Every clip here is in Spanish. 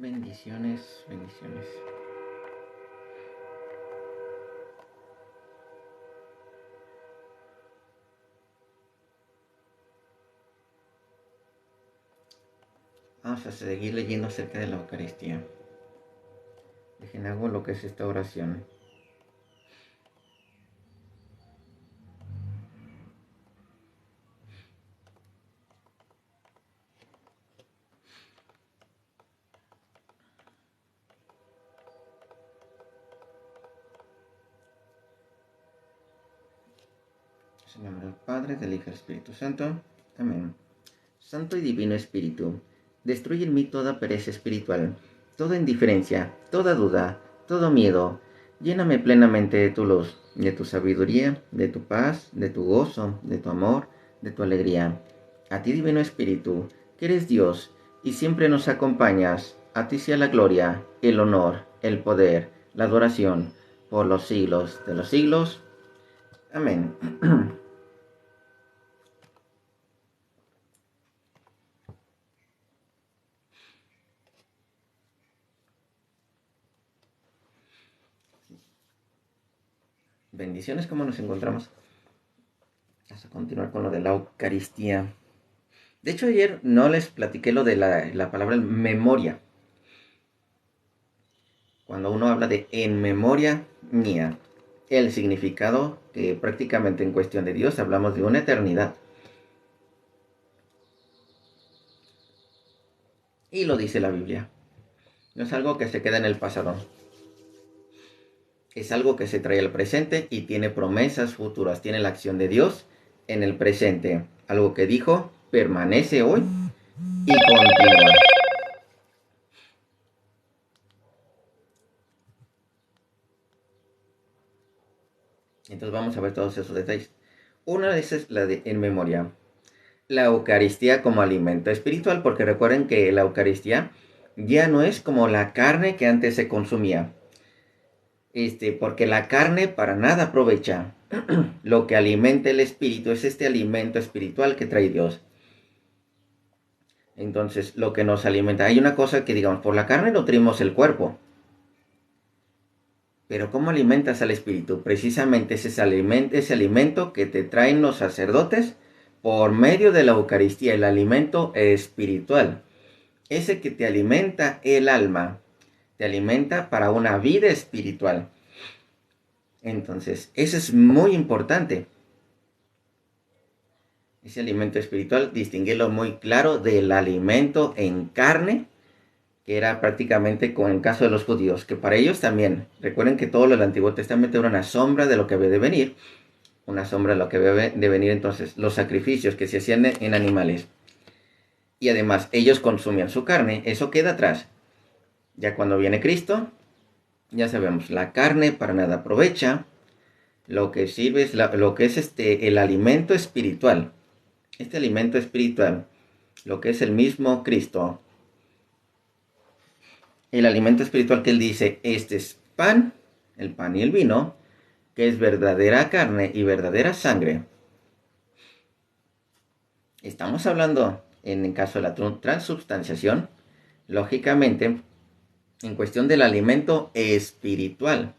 Bendiciones, bendiciones. Vamos a seguir leyendo acerca de la Eucaristía. Dejen hago lo que es esta oración. En el nombre del Padre, del Hijo y del Espíritu Santo. Amén. Santo y Divino Espíritu, destruye en mí toda pereza espiritual, toda indiferencia, toda duda, todo miedo. Lléname plenamente de tu luz, de tu sabiduría, de tu paz, de tu gozo, de tu amor, de tu alegría. A ti, Divino Espíritu, que eres Dios y siempre nos acompañas, a ti sea la gloria, el honor, el poder, la adoración, por los siglos de los siglos. Amén. Bendiciones, ¿cómo nos encontramos? Vamos a continuar con lo de la Eucaristía. De hecho, ayer no les platiqué lo de la palabra memoria. Cuando uno habla de en memoria mía, el significado que prácticamente en cuestión de Dios hablamos de una eternidad. Y lo dice la Biblia. No es algo que se queda en el pasado. Es algo que se trae al presente y tiene promesas futuras. Tiene la acción de Dios en el presente. Algo que dijo permanece hoy y continúa. Entonces vamos a ver todos esos detalles. Una de esas es la de en memoria. La Eucaristía como alimento espiritual, porque recuerden que la Eucaristía ya no es como la carne que antes se consumía. Porque la carne para nada aprovecha. Lo que alimenta el espíritu es este alimento espiritual que trae Dios. Entonces, lo que nos alimenta, hay una cosa que digamos, por la carne nutrimos el cuerpo. Pero ¿cómo alimentas al espíritu? Precisamente ese alimento que te traen los sacerdotes por medio de la Eucaristía, el alimento espiritual. Ese que te alimenta el alma, te alimenta para una vida espiritual. Entonces, eso es muy importante. Ese alimento espiritual, distinguirlo muy claro del alimento en carne, que era prácticamente con el caso de los judíos, que para ellos también, recuerden que todo lo del Antiguo Testamento era una sombra de lo que había de venir, una sombra de lo que había de venir entonces, los sacrificios que se hacían en animales. Y además, ellos consumían su carne, eso queda atrás. Ya cuando viene Cristo, ya sabemos, la carne para nada aprovecha, lo que sirve es lo que es el alimento espiritual. Este alimento espiritual, lo que es el mismo Cristo, el alimento espiritual que él dice, este es pan, el pan y el vino, que es verdadera carne y verdadera sangre. Estamos hablando, en el caso de la transubstanciación, lógicamente, en cuestión del alimento espiritual.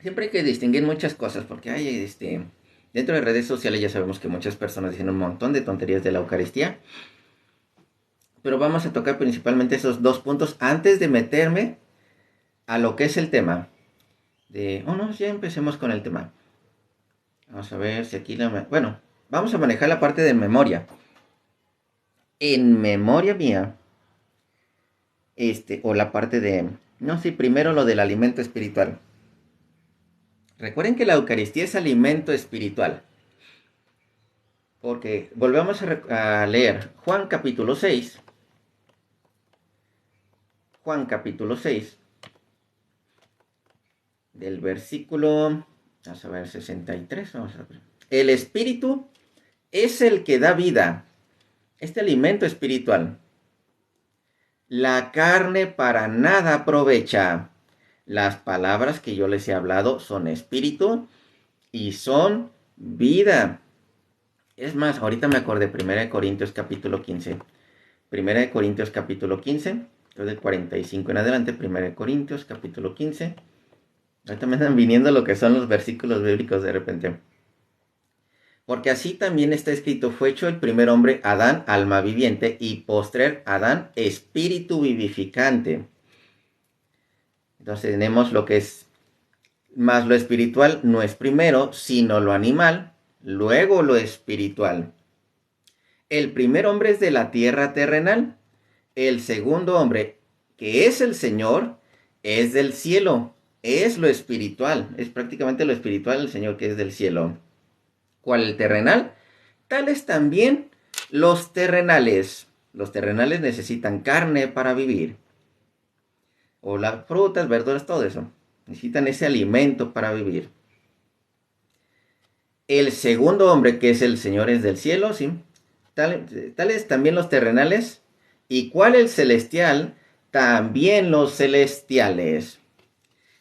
Siempre hay que distinguir muchas cosas, porque hay dentro de redes sociales ya sabemos que muchas personas dicen un montón de tonterías de la Eucaristía. Pero vamos a tocar principalmente esos dos puntos antes de meterme a lo que es el tema. Ya empecemos con el tema. Vamos a ver si aquí bueno, vamos a manejar la parte de memoria. En memoria mía, o la parte de... No, sí, primero lo del alimento espiritual. Recuerden que la Eucaristía es alimento espiritual. Porque volvemos a leer Juan capítulo 6. Juan capítulo 6. Del versículo... Vamos a ver, 63. Vamos a ver. El espíritu es el que da vida. Este alimento espiritual. La carne para nada aprovecha. Las palabras que yo les he hablado son espíritu y son vida. Es más, ahorita me acordé, 1 capítulo 15. 1 Corintios capítulo 15, del 45 en adelante, 1 capítulo 15. Ahorita me están viniendo lo que son los versículos bíblicos de repente. Porque así también está escrito, fue hecho el primer hombre Adán, alma viviente, y postrer Adán, espíritu vivificante. Entonces tenemos lo que es, más lo espiritual no es primero, sino lo animal, luego lo espiritual. El primer hombre es de la tierra terrenal, el segundo hombre, que es el Señor, es del cielo, es lo espiritual, es prácticamente lo espiritual del Señor que es del cielo. ¿Cuál el terrenal? Tales también los terrenales. Los terrenales necesitan carne para vivir. O las frutas, verduras, todo eso. Necesitan ese alimento para vivir. El segundo hombre, que es el Señor, es del cielo, ¿sí? Tales también los terrenales. ¿Y cuál el celestial? También los celestiales.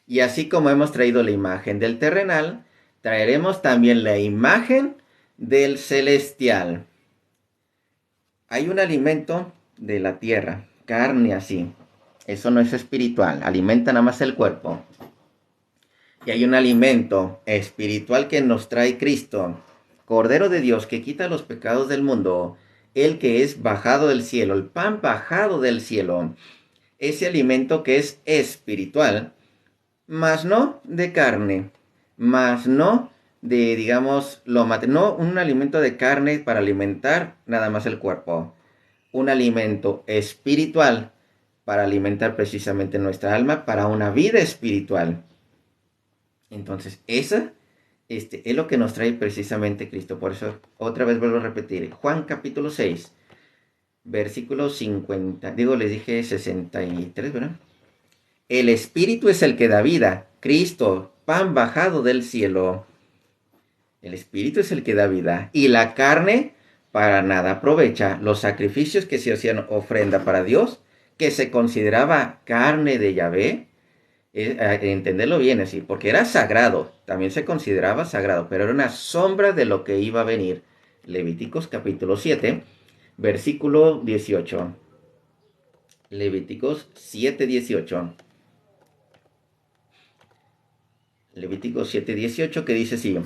Y así como hemos traído la imagen del terrenal, traeremos también la imagen del celestial. Hay un alimento de la tierra, carne así. Eso no es espiritual, alimenta nada más el cuerpo. Y hay un alimento espiritual que nos trae Cristo, Cordero de Dios, que quita los pecados del mundo, el que es bajado del cielo, el pan bajado del cielo. Ese alimento que es espiritual, mas no de carne, mas no de, digamos, no un alimento de carne para alimentar nada más el cuerpo. Un alimento espiritual para alimentar precisamente nuestra alma, para una vida espiritual. Entonces, esa es lo que nos trae precisamente Cristo. Por eso, otra vez vuelvo a repetir. Juan capítulo 6, versículo 50. Les dije 63, ¿verdad? El Espíritu es el que da vida. Cristo, pan bajado del cielo. El Espíritu es el que da vida. Y la carne para nada aprovecha. Los sacrificios que se hacían ofrenda para Dios, que se consideraba carne de Yahvé, entenderlo bien así, porque era sagrado, también se consideraba sagrado, pero era una sombra de lo que iba a venir. Levíticos capítulo 7, versículo 18. Levíticos 7, 18. Levíticos 7, 18, que dice así: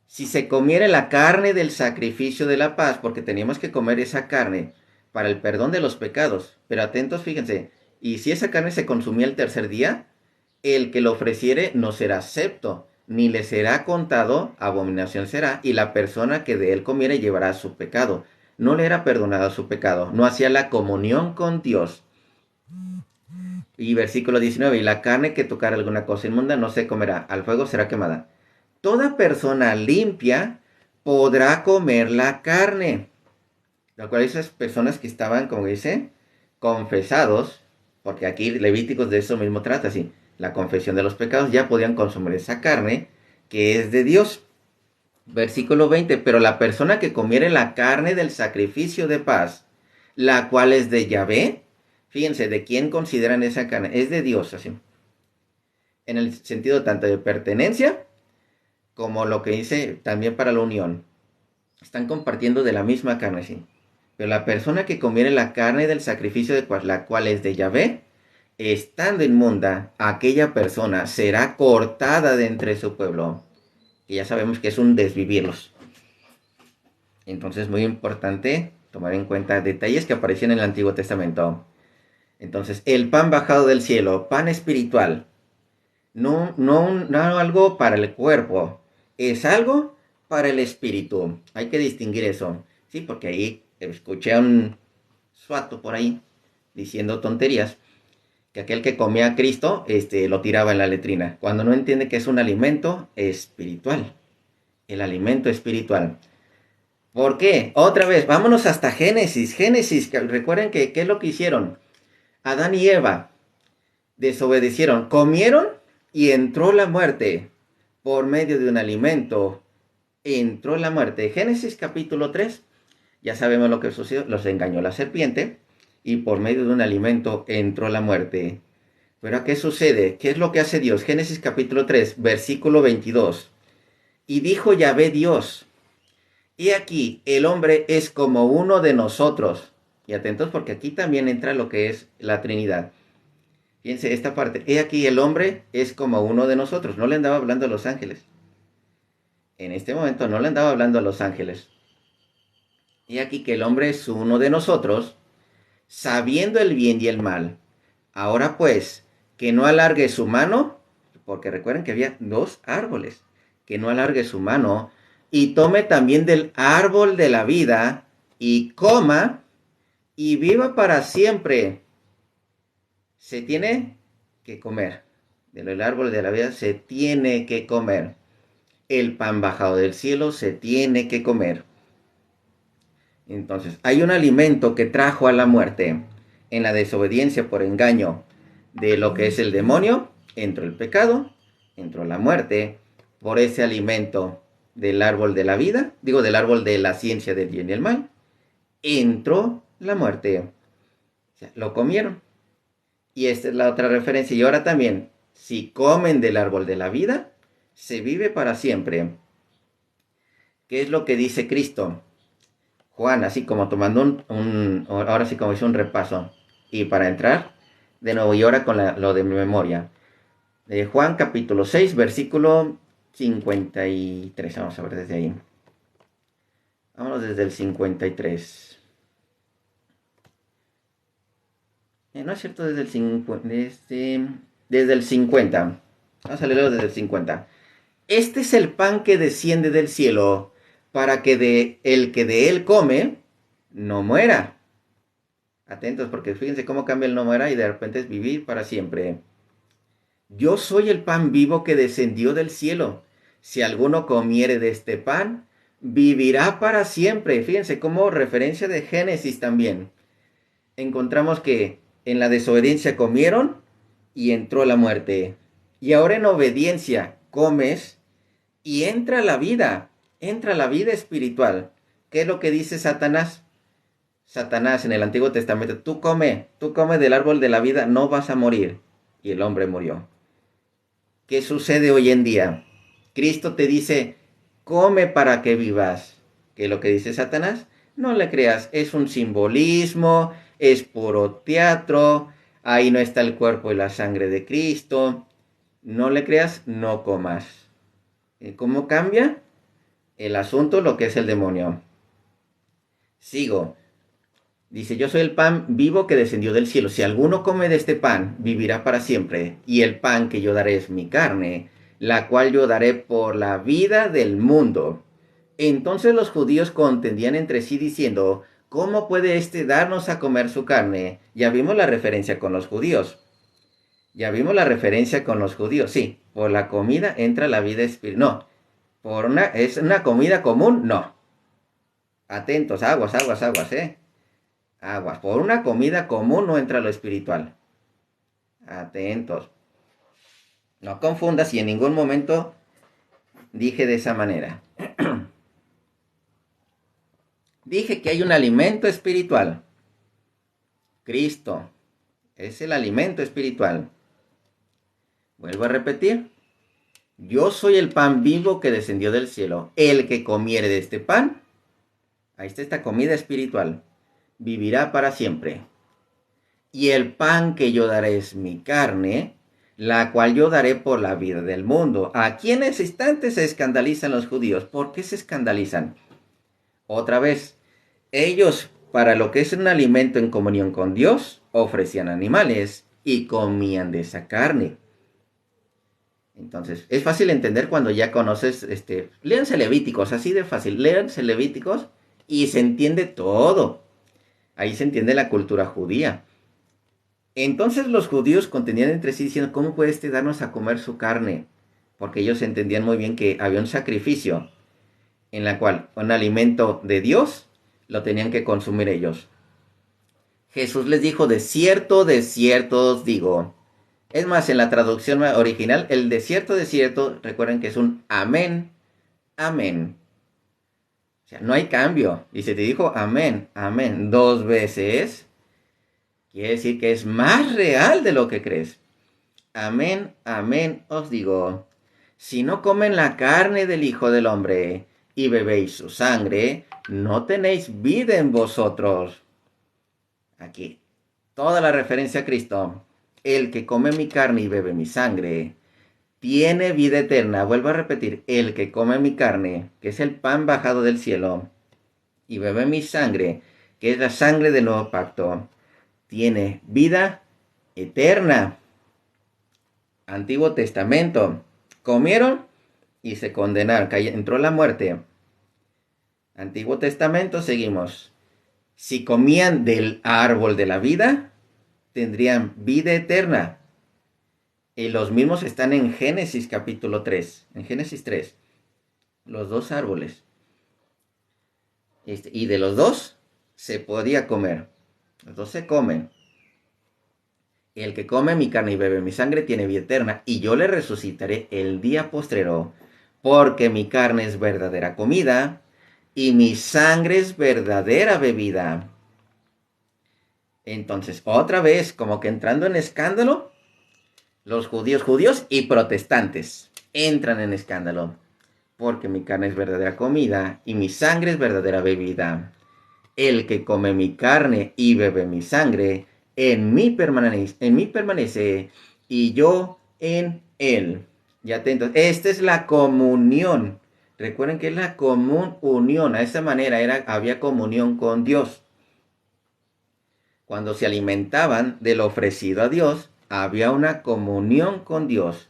si se comiere la carne del sacrificio de la paz, porque teníamos que comer esa carne para el perdón de los pecados, pero atentos, fíjense, y si esa carne se consumía el tercer día, el que lo ofreciere no será acepto, ni le será contado, abominación será, y la persona que de él comiere llevará su pecado. No le era perdonado su pecado, no hacía la comunión con Dios. Y versículo 19, y la carne que tocara alguna cosa inmunda no se comerá, al fuego será quemada. Toda persona limpia podrá comer la carne. Lo cual esas personas que estaban, como dice, confesados, porque aquí Levíticos de eso mismo trata, así, la confesión de los pecados, ya podían consumir esa carne que es de Dios. Versículo 20, pero la persona que comiere la carne del sacrificio de paz, la cual es de Yahvé, fíjense, ¿de quién consideran esa carne? Es de Dios, así. En el sentido tanto de pertenencia, como lo que dice también para la unión. Están compartiendo de la misma carne, sí. Pero la persona que comiere la carne del sacrificio de la cual es de Yahvé, estando inmunda, aquella persona será cortada de entre su pueblo. Y ya sabemos que es un desvivirlos. Entonces es muy importante tomar en cuenta detalles que aparecían en el Antiguo Testamento. Entonces, el pan bajado del cielo, pan espiritual, no algo para el cuerpo, es algo para el espíritu. Hay que distinguir eso, ¿sí? Porque ahí escuché a un suato por ahí diciendo tonterías, que aquel que comía a Cristo, lo tiraba en la letrina, cuando no entiende que es un alimento espiritual. El alimento espiritual. ¿Por qué? Otra vez, vámonos hasta Génesis. Recuerden que ¿qué es lo que hicieron? Adán y Eva desobedecieron, comieron y entró la muerte. Por medio de un alimento entró la muerte. Génesis capítulo 3, ya sabemos lo que sucedió, los engañó la serpiente y por medio de un alimento entró la muerte. Pero ¿qué sucede? ¿Qué es lo que hace Dios? Génesis capítulo 3, versículo 22. Y dijo Yahvé Dios, He aquí, el hombre es como uno de nosotros. Y atentos porque aquí también entra lo que es la Trinidad. Fíjense esta parte. He aquí, el hombre es como uno de nosotros. No le andaba hablando a los ángeles. En este momento no le andaba hablando a los ángeles. He aquí que el hombre es uno de nosotros, sabiendo el bien y el mal. Ahora pues, que no alargue su mano, porque recuerden que había dos árboles, que no alargue su mano, y tome también del árbol de la vida, y coma, y viva para siempre. Se tiene que comer. Del árbol de la vida se tiene que comer. El pan bajado del cielo se tiene que comer. Entonces, hay un alimento que trajo a la muerte en la desobediencia por engaño de lo que es el demonio. Entró el pecado, entró la muerte por ese alimento del árbol de la vida, digo del árbol de la ciencia del bien y el mal. Entró la muerte. O sea, lo comieron. Y esta es la otra referencia. Y ahora también, si comen del árbol de la vida, se vive para siempre. ¿Qué es lo que dice Cristo? Juan, así como tomando ahora sí como hice un repaso. Y para entrar, de nuevo, y ahora con lo de mi memoria. Juan capítulo 6, versículo 53. Vamos a ver desde ahí. Vámonos desde el 53. No es cierto, desde el 50. Desde el 50. Vamos a leerlo desde el 50. Este es el pan que desciende del cielo, para que el que de él come no muera. Atentos, porque fíjense cómo cambia el no muera y de repente es vivir para siempre. Yo soy el pan vivo que descendió del cielo. Si alguno comiere de este pan, vivirá para siempre. Fíjense cómo referencia de Génesis también. Encontramos que en la desobediencia comieron y entró la muerte. Y ahora en obediencia comes y entra la vida espiritual. ¿Qué es lo que dice Satanás? Satanás en el Antiguo Testamento, tú come del árbol de la vida, no vas a morir. Y el hombre murió. ¿Qué sucede hoy en día? Cristo te dice, come para que vivas. ¿Qué es lo que dice Satanás? No le creas, es un simbolismo, es puro teatro, ahí no está el cuerpo y la sangre de Cristo. No le creas, no comas. ¿Cómo cambia el asunto lo que es el demonio? Sigo. Dice, yo soy el pan vivo que descendió del cielo. Si alguno come de este pan, vivirá para siempre. Y el pan que yo daré es mi carne, la cual yo daré por la vida del mundo. Entonces los judíos contendían entre sí diciendo, ¿cómo puede éste darnos a comer su carne? Ya vimos la referencia con los judíos. Sí, por la comida entra la vida espiritual. No, ¿es una comida común? No. Atentos, aguas, Aguas. Por una comida común no entra lo espiritual. Atentos. No confundas y en ningún momento dije de esa manera. Dije que hay un alimento espiritual. Cristo es el alimento espiritual. Vuelvo a repetir. Yo soy el pan vivo que descendió del cielo. El que comiere de este pan, ahí está esta comida espiritual, vivirá para siempre. Y el pan que yo daré es mi carne, la cual yo daré por la vida del mundo. Aquí en ese instante se escandalizan los judíos. ¿Por qué se escandalizan? Otra vez, ellos, para lo que es un alimento en comunión con Dios, ofrecían animales y comían de esa carne. Entonces, es fácil entender cuando ya conoces, léanse Levíticos, así de fácil, léanse Levíticos y se entiende todo. Ahí se entiende la cultura judía. Entonces los judíos contendían entre sí diciendo, ¿cómo puede darnos a comer su carne? Porque ellos entendían muy bien que había un sacrificio en la cual un alimento de Dios lo tenían que consumir ellos. Jesús les dijo, de cierto os digo. Es más, en la traducción original, el de cierto, recuerden que es un amén, amén. O sea, no hay cambio. Y se te dijo amén, amén 2 veces, quiere decir que es más real de lo que crees. Amén, amén os digo. Si no comen la carne del Hijo del Hombre y bebéis su sangre, no tenéis vida en vosotros. Aquí, toda la referencia a Cristo. El que come mi carne y bebe mi sangre, tiene vida eterna. Vuelvo a repetir, el que come mi carne, que es el pan bajado del cielo, y bebe mi sangre, que es la sangre del nuevo pacto, tiene vida eterna. Antiguo Testamento. Comieron y se condenaron. Entró la muerte. Antiguo Testamento, seguimos. Si comían del árbol de la vida, tendrían vida eterna. Y los mismos están en Génesis capítulo 3. En Génesis 3. Los dos árboles. Y de los dos se podía comer. Los dos se comen. El que come mi carne y bebe mi sangre tiene vida eterna, y yo le resucitaré el día postrero, porque mi carne es verdadera comida, y mi sangre es verdadera bebida. Entonces, otra vez, como que entrando en escándalo, los judíos y protestantes entran en escándalo, porque mi carne es verdadera comida, y mi sangre es verdadera bebida. El que come mi carne y bebe mi sangre, en mí permanece y yo en él. Y atentos, esta es la comunión. Recuerden que es la común unión. A esa manera había comunión con Dios. Cuando se alimentaban de lo ofrecido a Dios, había una comunión con Dios.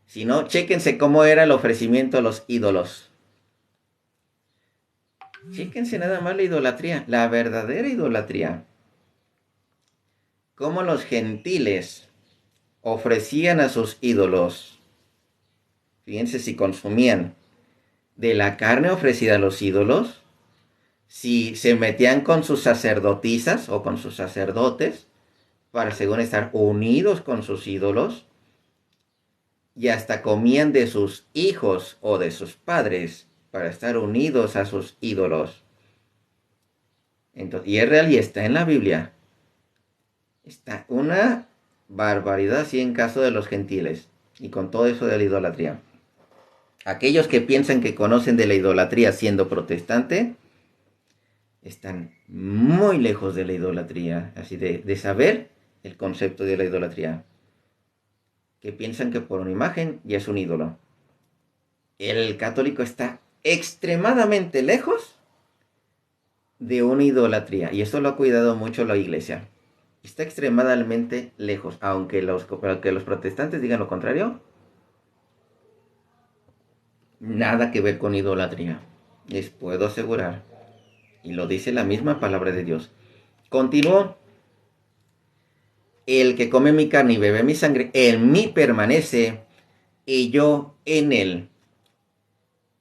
Si no, chéquense cómo era el ofrecimiento a los ídolos. Chéquense nada más la idolatría, la verdadera idolatría. Cómo los gentiles ofrecían a sus ídolos. Fíjense si consumían de la carne ofrecida a los ídolos, si se metían con sus sacerdotisas o con sus sacerdotes, para según estar unidos con sus ídolos, y hasta comían de sus hijos o de sus padres, para estar unidos a sus ídolos. Entonces, y es real y está en la Biblia. Está una barbaridad así en caso de los gentiles y con todo eso de la idolatría. Aquellos que piensan que conocen de la idolatría siendo protestante, están muy lejos de la idolatría, así de saber el concepto de la idolatría. Que piensan que por una imagen ya es un ídolo. El católico está extremadamente lejos de una idolatría, y esto lo ha cuidado mucho la iglesia. Está extremadamente lejos, aunque los protestantes digan lo contrario. Nada que ver con idolatría, les puedo asegurar. Y lo dice la misma palabra de Dios. Continuó. El que come mi carne y bebe mi sangre, en mí permanece y yo en él.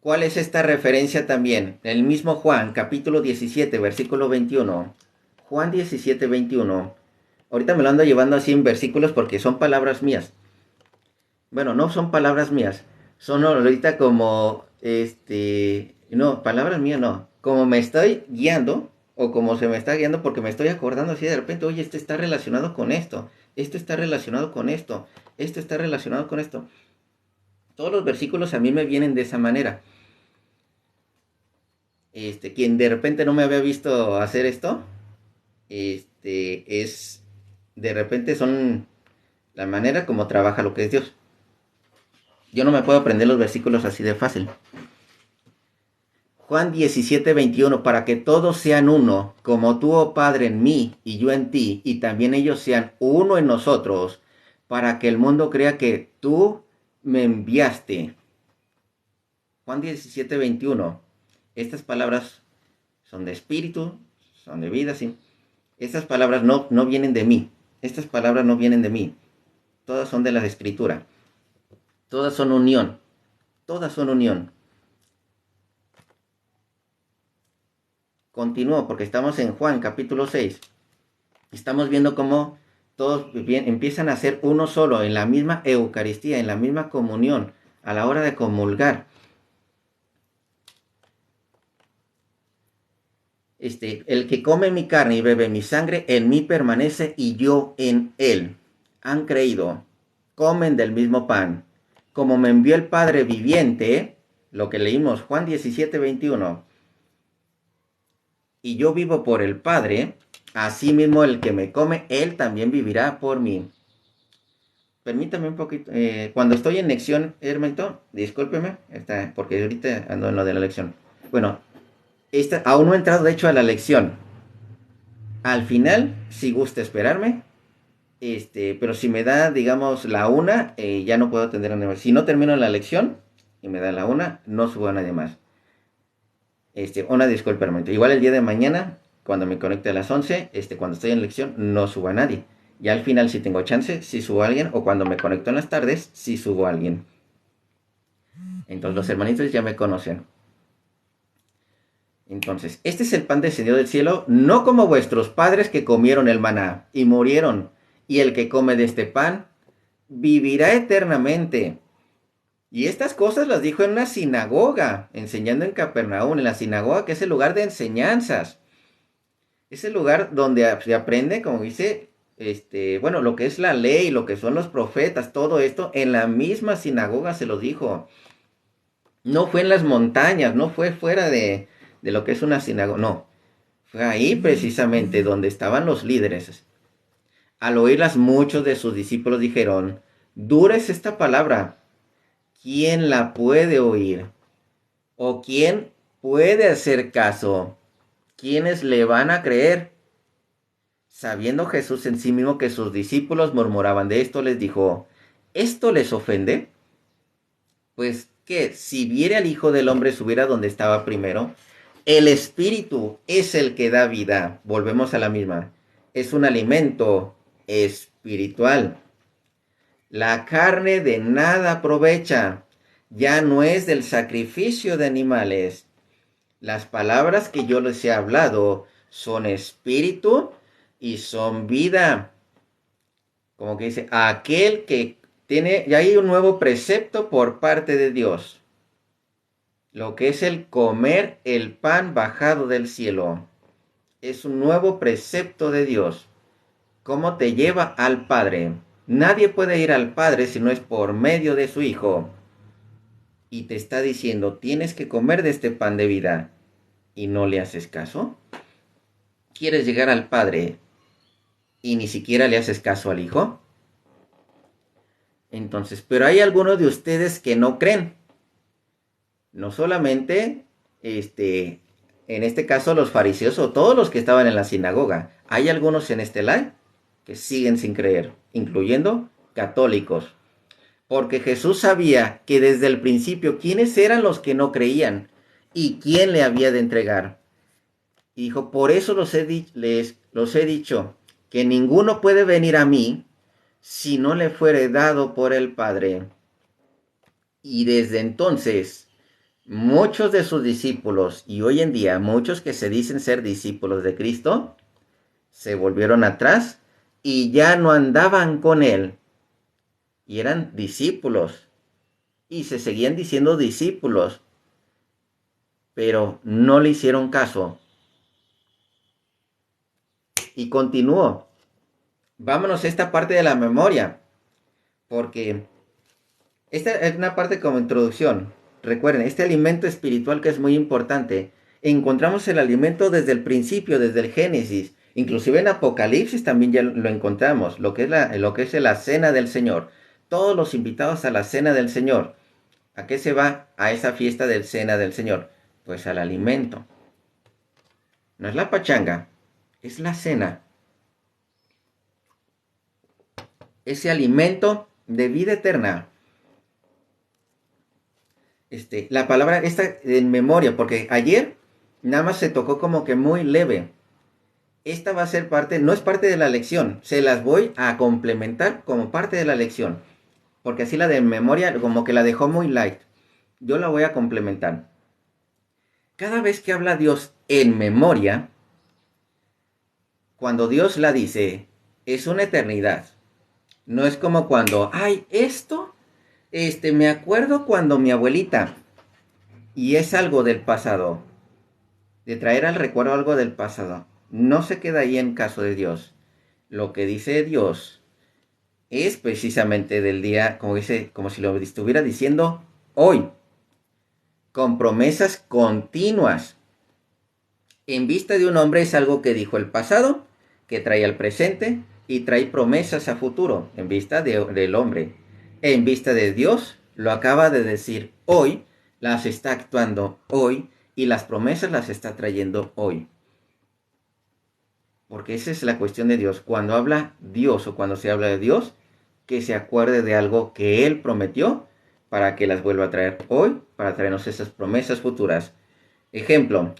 ¿Cuál es esta referencia también? El mismo Juan, capítulo 17, versículo 21. Juan 17, 21. Ahorita me lo ando llevando así en versículos porque son palabras mías. Bueno, no son palabras mías. Son ahorita como, no, palabras mías no. Como me estoy guiando, o como se me está guiando porque me estoy acordando así de repente, oye, este está relacionado con esto. Esto está relacionado con esto. Esto está relacionado con esto. Todos los versículos a mí me vienen de esa manera. Quien de repente no me había visto hacer esto, de repente son la manera como trabaja lo que es Dios. Yo no me puedo aprender los versículos así de fácil. Juan 17, 21, para que todos sean uno, como tú, oh Padre, en mí y yo en ti, y también ellos sean uno en nosotros, para que el mundo crea que tú me enviaste. Juan 17, 21. Estas palabras son de espíritu, son de vida, sí. Estas palabras no vienen de mí. Estas palabras no vienen de mí. Todas son de la Escritura. Todas son unión. Todas son unión. Continúo porque estamos en Juan capítulo 6. Estamos viendo cómo todos empiezan a ser uno solo en la misma Eucaristía, en la misma comunión, a la hora de comulgar. El que come mi carne y bebe mi sangre, en mí permanece y yo en él. Han creído, comen del mismo pan. Como me envió el Padre viviente, lo que leímos, Juan 17:21. Y yo vivo por el Padre, asimismo el que me come, él también vivirá por mí. Permítame un poquito. Cuando estoy en lección, hermanito, discúlpeme, porque ahorita ando en lo de la lección. Bueno, aún no he entrado de hecho a la lección. Al final, si gusta esperarme, pero si me da, digamos, la una, ya no puedo atender a nadie más. Si no termino la lección y me da la una, no subo a nadie más. Una disculpa, hermanito. Igual el día de mañana, cuando me conecte a las 11, cuando estoy en lección, no subo a nadie. Y al final, si tengo chance, si subo a alguien, o cuando me conecto en las tardes, si subo a alguien. Entonces los hermanitos ya me conocen. Entonces, este es el pan descendido del cielo, no como vuestros padres que comieron el maná y murieron. Y el que come de este pan vivirá eternamente. Y estas cosas las dijo en una sinagoga, enseñando en Capernaum, en la sinagoga, que es el lugar de enseñanzas. Es el lugar donde se aprende, como dice, bueno, lo que es la ley, lo que son los profetas, todo esto, en la misma sinagoga se lo dijo. No fue en las montañas, no fue fuera de lo que es una sinagoga, no. Fue ahí precisamente donde estaban los líderes. Al oírlas, muchos de sus discípulos dijeron, dura es esta palabra, ¿quién la puede oír? ¿O quién puede hacer caso? ¿Quiénes le van a creer? Sabiendo Jesús en sí mismo que sus discípulos murmuraban de esto, les dijo, ¿esto les ofende? Pues que si viere al Hijo del Hombre subir a donde estaba primero, el Espíritu es el que da vida. Volvemos a la misma. Es un alimento espiritual. La carne de nada aprovecha. Ya no es del sacrificio de animales. Las palabras que yo les he hablado son espíritu y son vida. Como que dice, aquel que tiene, ya hay un nuevo precepto por parte de Dios. Lo que es el comer el pan bajado del cielo. Es un nuevo precepto de Dios. ¿Cómo te lleva al Padre? Nadie puede ir al Padre si no es por medio de su Hijo. Y te está diciendo, tienes que comer de este pan de vida. ¿Y no le haces caso? ¿Quieres llegar al Padre y ni siquiera le haces caso al Hijo? Entonces, pero hay algunos de ustedes que no creen. No solamente, en este caso los fariseos o todos los que estaban en la sinagoga. Hay algunos en este live que siguen sin creer, incluyendo católicos. Porque Jesús sabía que desde el principio quiénes eran los que no creían y quién le había de entregar. Y dijo, por eso los he dicho, que ninguno puede venir a mí si no le fuere dado por el Padre. Y desde entonces, muchos de sus discípulos, y hoy en día muchos que se dicen ser discípulos de Cristo, se volvieron atrás y ya no andaban con él. Y eran discípulos. Y se seguían diciendo discípulos. Pero no le hicieron caso. Y continuó. Vámonos a esta parte de la memoria. Porque esta es una parte como introducción. Recuerden, este alimento espiritual que es muy importante. Encontramos el alimento desde el principio, desde el Génesis. Inclusive en Apocalipsis también ya lo encontramos. Lo que es la cena del Señor. Todos los invitados a la cena del Señor. ¿A qué se va a esa fiesta del cena del Señor? Pues al alimento. No es la pachanga, es la cena. Ese alimento de vida eterna. La palabra está en memoria, porque ayer nada más se tocó como que muy leve. Esta va a ser parte, no es parte de la lección, se las voy a complementar como parte de la lección. Porque así la de memoria como que la dejó muy light. Yo la voy a complementar. Cada vez que habla Dios en memoria, cuando Dios la dice, es una eternidad. No es como cuando, ay, esto, me acuerdo cuando mi abuelita, y es algo del pasado, de traer al recuerdo algo del pasado. No se queda ahí en caso de Dios. Lo que dice Dios es precisamente del día, como dice, como si lo estuviera diciendo hoy. con promesas continuas. En vista de un hombre es algo que dijo el pasado, que trae al presente y trae promesas a futuro, en vista del hombre. En vista de Dios, lo acaba de decir hoy, las está actuando hoy y las promesas las está trayendo hoy. Porque esa es la cuestión de Dios. Cuando habla Dios o cuando se habla de Dios, que se acuerde de algo que Él prometió para que las vuelva a traer hoy, para traernos esas promesas futuras. Ejemplo,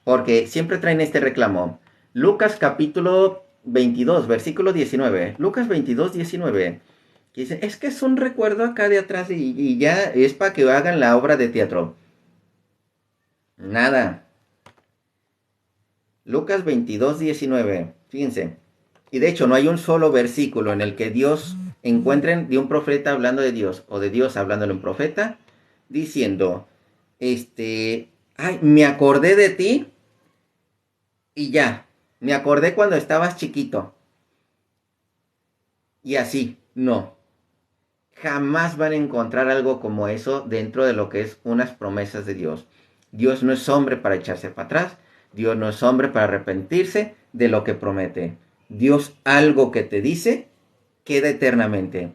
porque siempre traen este reclamo. Lucas capítulo 22, versículo 19. Lucas 22, 19. Que dice, es que es un recuerdo acá de atrás y ya es para que hagan la obra de teatro. Nada. Lucas 22, 19. Fíjense. Y de hecho no hay un solo versículo en el que Dios encuentren de un profeta hablando de Dios o de Dios hablándole a un profeta diciendo, me acordé de ti y ya, me acordé cuando estabas chiquito. Y así, no. Jamás van a encontrar algo como eso dentro de lo que es unas promesas de Dios. Dios no es hombre para echarse para atrás. Dios no es hombre para arrepentirse de lo que promete. Dios algo que te dice queda eternamente.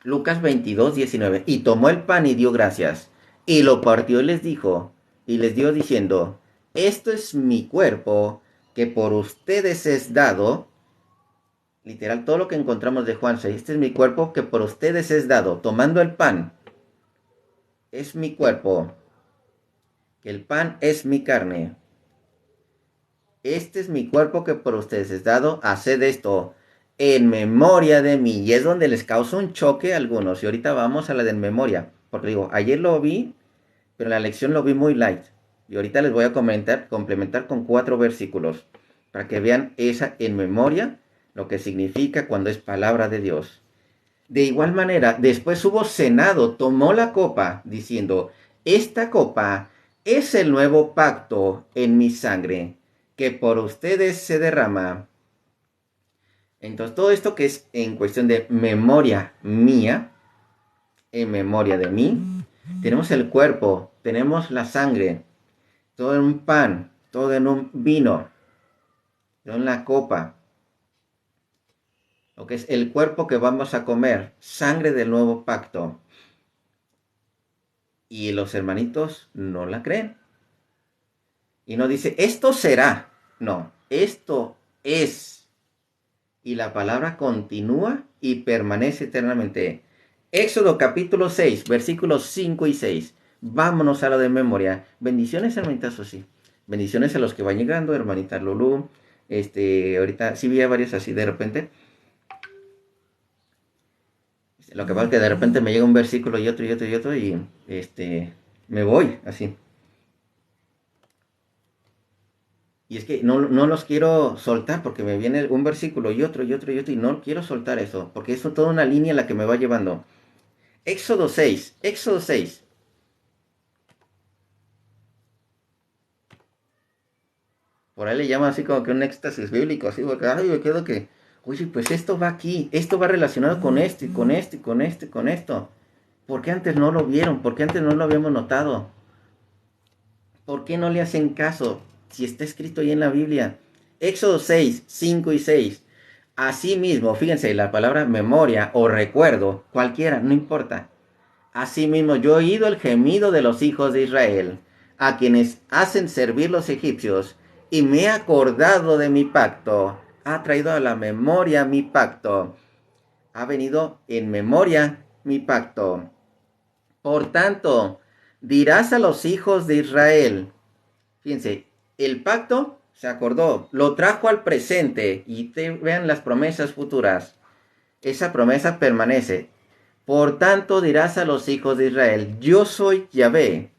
Lucas 22, 19. Y tomó el pan y dio gracias. Y lo partió y les dijo. Y les dio diciendo, esto es mi cuerpo que por ustedes es dado. Literal, todo lo que encontramos de Juan 6. Este es mi cuerpo que por ustedes es dado. Tomando el pan. Es mi cuerpo. Que el pan es mi carne. Este es mi cuerpo que por ustedes es dado. Haced esto en memoria de mí. Y es donde les causa un choque a algunos. Y ahorita vamos a la de en memoria. Porque digo, ayer lo vi, pero en la lección lo vi muy light. Y ahorita les voy a complementar con 4 versículos. Para que vean esa en memoria, lo que significa cuando es palabra de Dios. De igual manera, después hubo cenado, tomó la copa, diciendo, esta copa es el nuevo pacto en mi sangre, que por ustedes se derrama. Entonces, todo esto que es en cuestión de memoria mía, en memoria de mí, tenemos el cuerpo, tenemos la sangre, todo en un pan, todo en un vino, todo en la copa. Lo que es el cuerpo que vamos a comer, sangre del nuevo pacto. Y los hermanitos no la creen. Y no dice, esto será. No, esto es. Y la palabra continúa y permanece eternamente. Éxodo capítulo 6, versículos 5 y 6. Vámonos a lo de memoria. Bendiciones, hermanitas, o sí. Bendiciones a los que van llegando, hermanita Lulú. Ahorita sí vi a varios así de repente. Lo que pasa es que de repente me llega un versículo y otro y otro y otro y me voy así. Y es que no los quiero soltar porque me viene un versículo y otro y otro y otro y no quiero soltar eso porque es toda una línea la que me va llevando. Éxodo 6, Éxodo 6. Por ahí le llaman así como que un éxtasis bíblico, así porque me quedo que, oye, pues esto va aquí, esto va relacionado con esto y con esto y con esto y con esto. ¿Por qué antes no lo vieron? ¿Por qué antes no lo habíamos notado? ¿Por qué no le hacen caso si está escrito ahí en la Biblia? Éxodo 6, 5 y 6. Asimismo, fíjense, la palabra memoria o recuerdo, cualquiera, no importa. Asimismo, yo he oído el gemido de los hijos de Israel, a quienes hacen servir los egipcios, y me he acordado de mi pacto. Ha traído a la memoria mi pacto. Ha venido en memoria mi pacto. Por tanto, dirás a los hijos de Israel. Fíjense, el pacto se acordó, lo trajo al presente y vean las promesas futuras. Esa promesa permanece. Por tanto dirás a los hijos de Israel, yo soy Yahvé,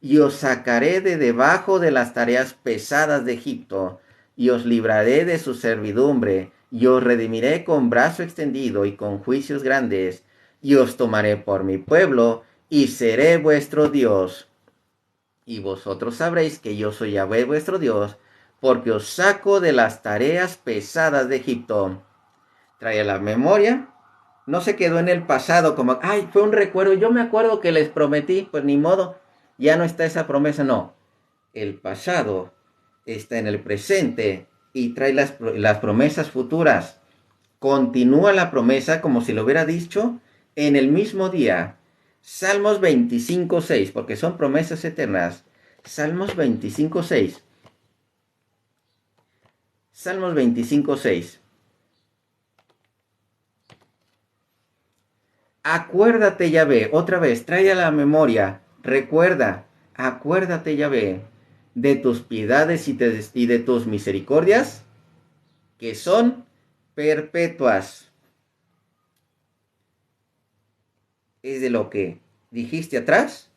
y os sacaré de debajo de las tareas pesadas de Egipto, y os libraré de su servidumbre, y os redimiré con brazo extendido y con juicios grandes, y os tomaré por mi pueblo, y seré vuestro Dios. Y vosotros sabréis que yo soy Yahvé vuestro Dios, porque os saco de las tareas pesadas de Egipto. Trae a la memoria. No se quedó en el pasado como, ay, fue un recuerdo, yo me acuerdo que les prometí, pues ni modo. ya no está esa promesa, no. El pasado está en el presente y trae las promesas futuras. Continúa la promesa como si lo hubiera dicho en el mismo día. Salmos 25:6, porque son promesas eternas. Salmos 25:6. Salmos 25:6. Acuérdate, Yahvé, otra vez, trae a la memoria, recuerda, acuérdate, Yahvé, de tus piedades y de tus misericordias, que son perpetuas. Es de lo que dijiste atrás,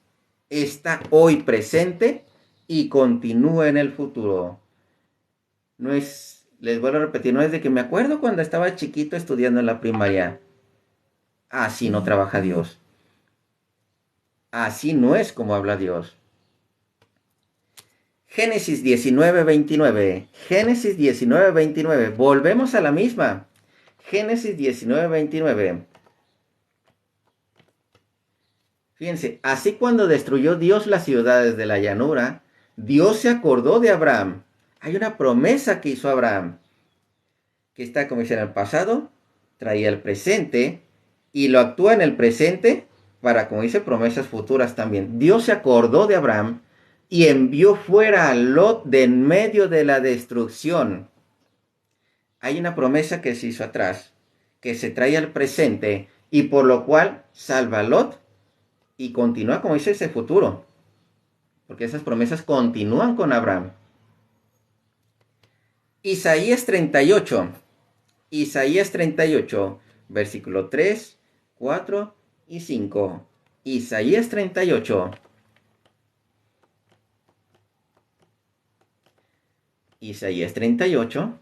está hoy presente y continúa en el futuro. No es, les vuelvo a repetir, no es de que me acuerdo cuando estaba chiquito estudiando en la primaria. Así no trabaja Dios. Así no es como habla Dios. Génesis 19:29. Génesis 19:29. Volvemos a la misma. Génesis 19:29. Fíjense, así cuando destruyó Dios las ciudades de la llanura, Dios se acordó de Abraham. Hay una promesa que hizo Abraham, que está como dice en el pasado, traía el presente y lo actúa en el presente para, como dice, promesas futuras también. Dios se acordó de Abraham y envió fuera a Lot de en medio de la destrucción. Hay una promesa que se hizo atrás, que se trae al presente y por lo cual salva a Lot y continúa, como dice, ese futuro. Porque esas promesas continúan con Abraham. Isaías 38. Isaías 38, versículo 3, 4 y 5. Isaías 38. Isaías 38,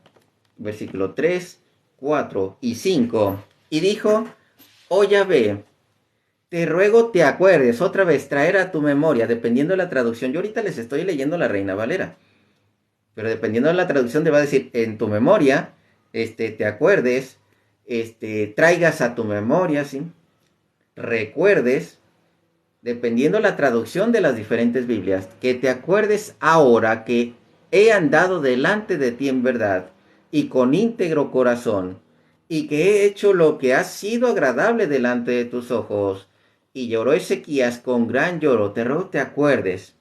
versículo 3, 4 y 5. Y dijo, oh Yahvé, te ruego te acuerdes, otra vez, traer a tu memoria, dependiendo de la traducción. Yo ahorita les estoy leyendo la Reina Valera. Pero dependiendo de la traducción te va a decir, en tu memoria, te acuerdes, traigas a tu memoria, ¿sí? Recuerdes, dependiendo la traducción de las diferentes Biblias, que te acuerdes ahora que he andado delante de ti en verdad y con íntegro corazón, y que he hecho lo que ha sido agradable delante de tus ojos. Y lloró Ezequías con gran lloro. Te ruego te acuerdes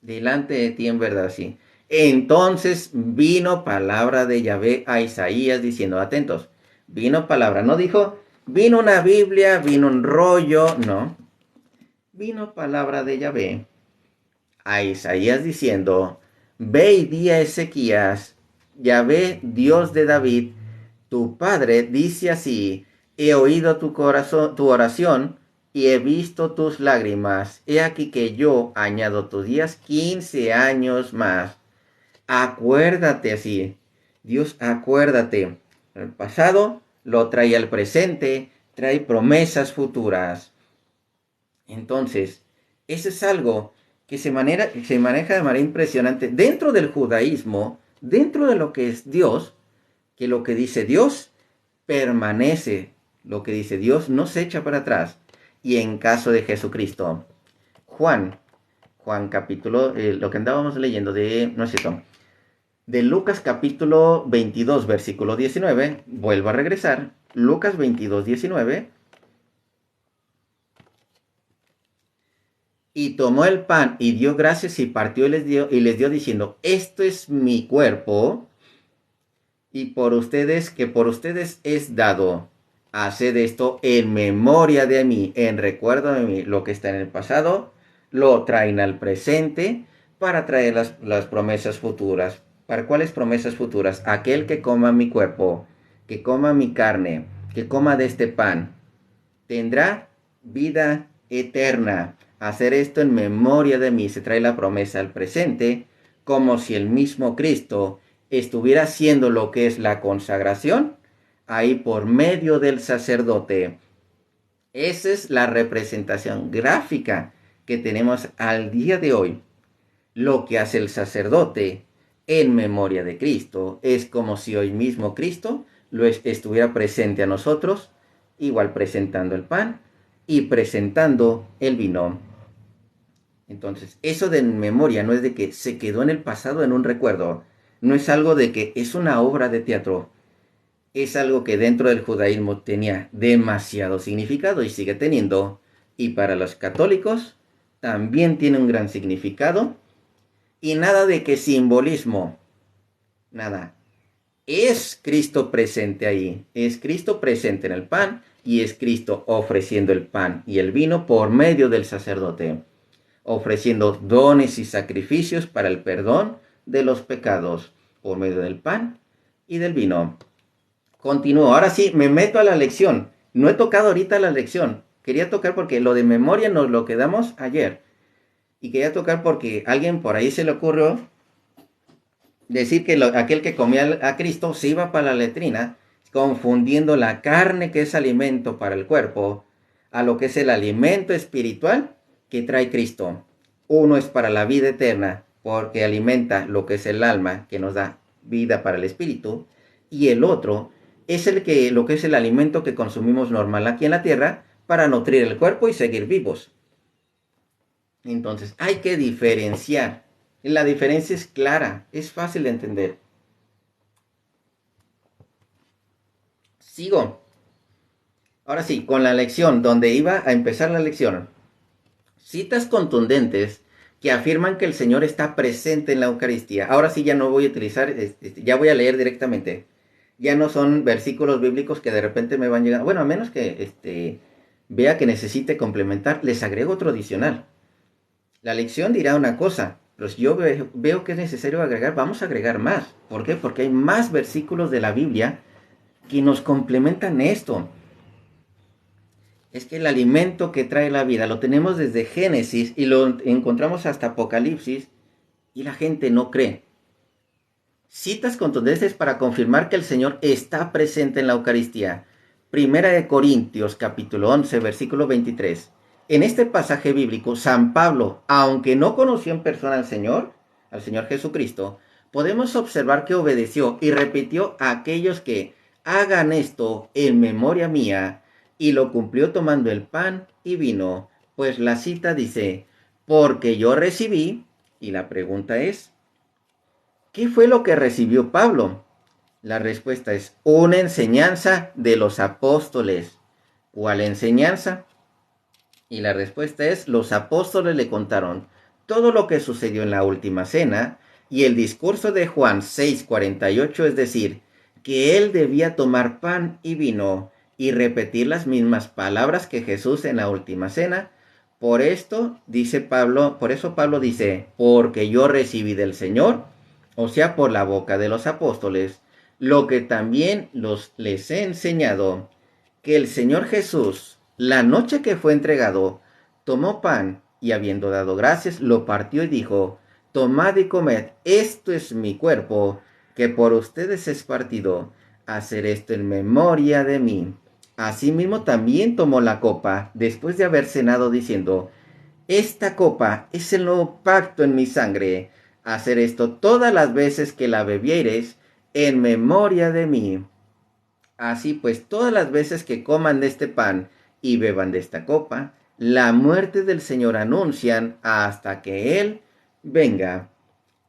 delante de ti en verdad, sí. Entonces vino palabra de Yahvé a Isaías diciendo, atentos, vino palabra, no dijo, vino una Biblia, vino un rollo, no. Vino palabra de Yahvé a Isaías diciendo, ve y di a Ezequías, Yahvé, Dios de David, tu padre, dice así, he oído tu corazón, tu oración, y he visto tus lágrimas. He aquí que yo añado tus días 15 años más. Acuérdate así. Dios, acuérdate. El pasado lo trae al presente, trae promesas futuras. Entonces, eso es algo que se maneja de manera impresionante dentro del judaísmo, dentro de lo que es Dios, que lo que dice Dios permanece. Lo que dice Dios no se echa para atrás. Y en caso de Jesucristo, Juan capítulo, lo que andábamos leyendo no es cierto, de Lucas capítulo 22, versículo 19, vuelvo a regresar, Lucas 22, 19, y tomó el pan y dio gracias y partió y les dio diciendo, esto es mi cuerpo, y por ustedes, que por ustedes es dado. Haced esto en memoria de mí, en recuerdo de mí. Lo que está en el pasado, lo traen al presente para traer las promesas futuras. ¿Para cuáles promesas futuras? Aquel que coma mi cuerpo, que coma mi carne, que coma de este pan, tendrá vida eterna. Hacer esto en memoria de mí. Se trae la promesa al presente, como si el mismo Cristo estuviera haciendo lo que es la consagración, ahí por medio del sacerdote. Esa es la representación gráfica que tenemos al día de hoy. Lo que hace el sacerdote en memoria de Cristo es como si hoy mismo Cristo estuviera presente a nosotros, igual presentando el pan y presentando el vino. Entonces, eso de memoria no es de que se quedó en el pasado en un recuerdo, no es algo de que es una obra de teatro, es algo que dentro del judaísmo tenía demasiado significado y sigue teniendo, y para los católicos también tiene un gran significado, y nada de que simbolismo, nada. Es Cristo presente ahí, es Cristo presente en el pan y es Cristo ofreciendo el pan y el vino por medio del sacerdote, ofreciendo dones y sacrificios para el perdón de los pecados por medio del pan y del vino. Continúo, ahora sí, me meto a la lección. No he tocado ahorita la lección. Quería tocar porque lo de memoria nos lo quedamos ayer. Y quería tocar porque alguien por ahí se le ocurrió decir que aquel que comía a Cristo se iba para la letrina, confundiendo la carne que es alimento para el cuerpo, a lo que es el alimento espiritual que trae Cristo. Uno es para la vida eterna, porque alimenta lo que es el alma, que nos da vida para el espíritu, y el otro es lo que es el alimento que consumimos normal aquí en la tierra para nutrir el cuerpo y seguir vivos. Entonces, hay que diferenciar. La diferencia es clara, es fácil de entender. Sigo. Ahora sí, con la lección, donde iba a empezar la lección. Citas contundentes que afirman que el Señor está presente en la Eucaristía. Ahora sí ya no voy a utilizar, ya voy a leer directamente. Ya no son versículos bíblicos que de repente me van llegando. Bueno, a menos que vea que necesite complementar, les agrego otro adicional. La lección dirá una cosa, pero si yo veo que es necesario agregar, vamos a agregar más. ¿Por qué? Porque hay más versículos de la Biblia que nos complementan esto. Es que el alimento que trae la vida lo tenemos desde Génesis y lo encontramos hasta Apocalipsis y la gente no cree. Citas contundentes para confirmar que el Señor está presente en la Eucaristía. Primera de Corintios, capítulo 11, versículo 23. En este pasaje bíblico, San Pablo, aunque no conoció en persona al Señor Jesucristo, podemos observar que obedeció y repitió a aquellos que hagan esto en memoria mía, y lo cumplió tomando el pan y vino. Pues la cita dice, porque yo recibí, y la pregunta es, ¿qué fue lo que recibió Pablo? La respuesta es una enseñanza de los apóstoles. ¿Cuál enseñanza? Y la respuesta es, los apóstoles le contaron todo lo que sucedió en la última cena y el discurso de Juan 6:48, es decir, que él debía tomar pan y vino y repetir las mismas palabras que Jesús en la última cena. Por esto dice Pablo, por eso Pablo dice, porque yo recibí del Señor, o sea, por la boca de los apóstoles, lo que también les he enseñado, que el Señor Jesús, la noche que fue entregado, tomó pan y habiendo dado gracias, lo partió y dijo, tomad y comed, esto es mi cuerpo, que por ustedes es partido, hacer esto en memoria de mí. Asimismo también tomó la copa, después de haber cenado, diciendo, esta copa es el nuevo pacto en mi sangre, hacer esto todas las veces que la bebiereis, en memoria de mí. Así pues, todas las veces que coman de este pan y beban de esta copa, la muerte del Señor anuncian hasta que Él venga.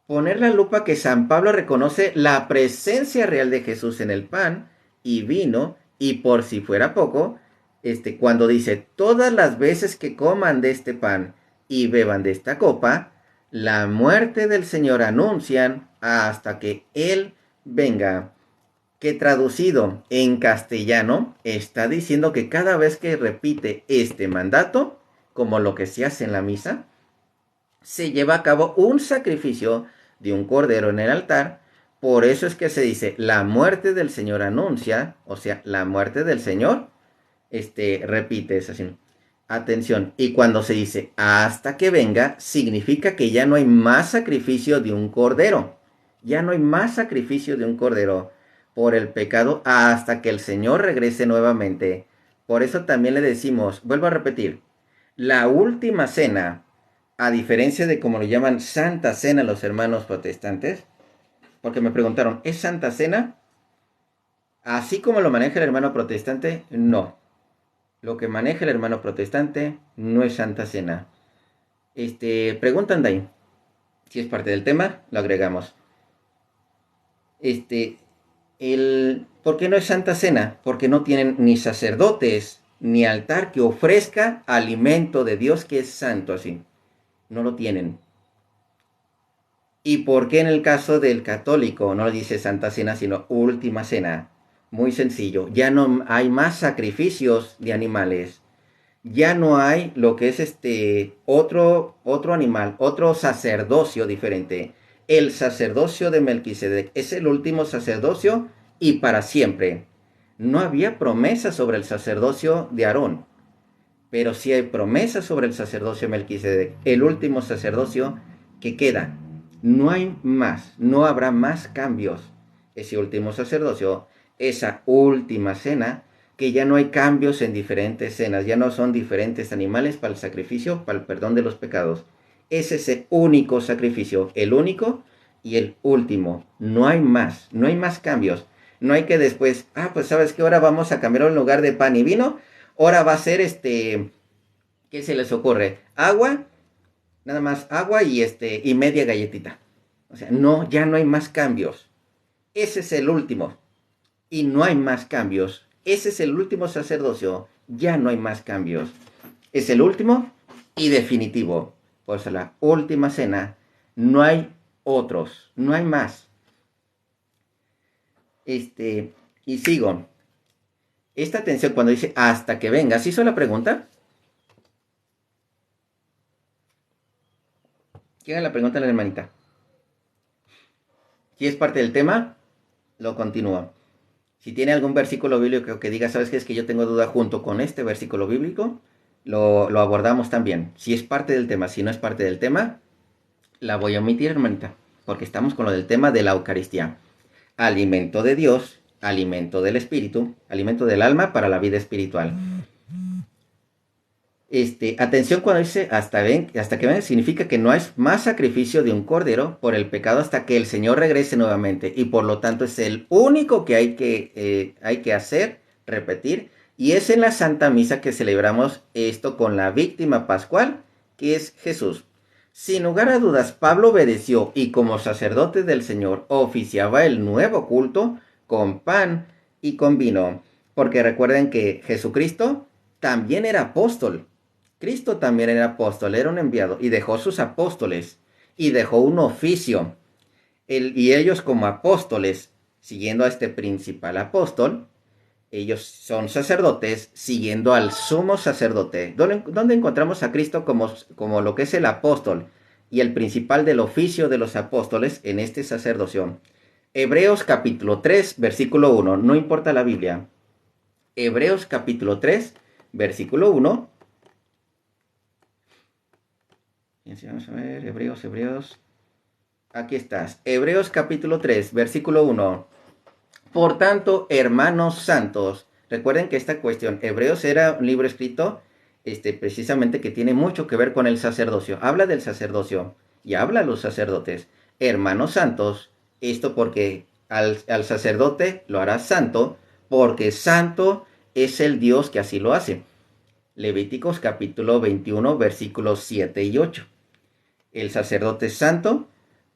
Poner la lupa que San Pablo reconoce la presencia real de Jesús en el pan y vino, y por si fuera poco, cuando dice todas las veces que coman de este pan y beban de esta copa, la muerte del Señor anuncian hasta que Él venga, que traducido en castellano está diciendo que cada vez que repite este mandato, como lo que se hace en la misa, se lleva a cabo un sacrificio de un cordero en el altar. Por eso es que se dice la muerte del Señor anuncia, o sea, la muerte del Señor, repite es así. Atención, y cuando se dice hasta que venga, significa que ya no hay más sacrificio de un cordero. Ya no hay más sacrificio de un cordero por el pecado hasta que el Señor regrese nuevamente. Por eso también le decimos, vuelvo a repetir, la última cena, a diferencia de como lo llaman Santa Cena los hermanos protestantes, porque me preguntaron, ¿es Santa Cena? Así como lo maneja el hermano protestante, no. Lo que maneja el hermano protestante no es Santa Cena. Preguntan de ahí. Si es parte del tema, lo agregamos. ¿Por qué no es Santa Cena? Porque no tienen ni sacerdotes, ni altar que ofrezca alimento de Dios que es santo así. No lo tienen. ¿Y por qué en el caso del católico no dice Santa Cena, sino Última Cena? Muy sencillo, ya no hay más sacrificios de animales. Ya no hay lo que es otro animal, otro sacerdocio diferente. El sacerdocio de Melquisedec es el último sacerdocio y para siempre. No había promesa sobre el sacerdocio de Aarón, pero sí hay promesa sobre el sacerdocio de Melquisedec, el último sacerdocio que queda. No hay más, no habrá más cambios. Ese último sacerdocio, esa última cena, que ya no hay cambios en diferentes cenas, ya no son diferentes animales para el sacrificio, para el perdón de los pecados. Es ese único sacrificio, el único y el último. No hay más cambios. No hay que después, pues sabes que ahora vamos a cambiar en lugar de pan y vino, ahora va a ser ¿qué se les ocurre? Agua, nada más agua y media galletita. O sea, no, ya no hay más cambios. Ese es el último. Y no hay más cambios. Ese es el último sacerdocio. Ya no hay más cambios. Es el último y definitivo. Por eso la última cena. No hay otros. No hay más. Y sigo. Esta atención cuando dice hasta que venga. ¿Sí hizo la pregunta? ¿Quién haga la pregunta a la hermanita? Si es parte del tema, lo continúa. Si tiene algún versículo bíblico que diga, ¿sabes qué? Es que yo tengo duda junto con este versículo bíblico, lo abordamos también. Si es parte del tema, si no es parte del tema, la voy a omitir, hermanita, porque estamos con lo del tema de la Eucaristía. Alimento de Dios, alimento del Espíritu, alimento del alma para la vida espiritual. Atención cuando dice hasta que venga, significa que no hay más sacrificio de un cordero por el pecado hasta que el Señor regrese nuevamente. Y por lo tanto es el único que hay que hacer, repetir. Y es en la Santa Misa que celebramos esto con la víctima pascual, que es Jesús. Sin lugar a dudas, Pablo obedeció y como sacerdote del Señor oficiaba el nuevo culto con pan y con vino. Porque recuerden que Jesucristo también era apóstol. Cristo también era apóstol, era un enviado y dejó sus apóstoles y dejó un oficio. Y ellos como apóstoles, siguiendo a este principal apóstol, ellos son sacerdotes siguiendo al sumo sacerdote. ¿Dónde encontramos a Cristo como lo que es el apóstol y el principal del oficio de los apóstoles en este sacerdocio? Hebreos capítulo 3, versículo 1. No importa la Biblia. Hebreos capítulo 3, versículo 1. Vamos a ver, Hebreos. Aquí estás. Hebreos capítulo 3, versículo 1. Por tanto, hermanos santos, recuerden que esta cuestión, Hebreos era un libro escrito precisamente que tiene mucho que ver con el sacerdocio. Habla del sacerdocio y habla a los sacerdotes. Hermanos santos, esto porque al sacerdote lo hará santo, porque santo es el Dios que así lo hace. Levíticos capítulo 21, versículos 7 y 8. El sacerdote es santo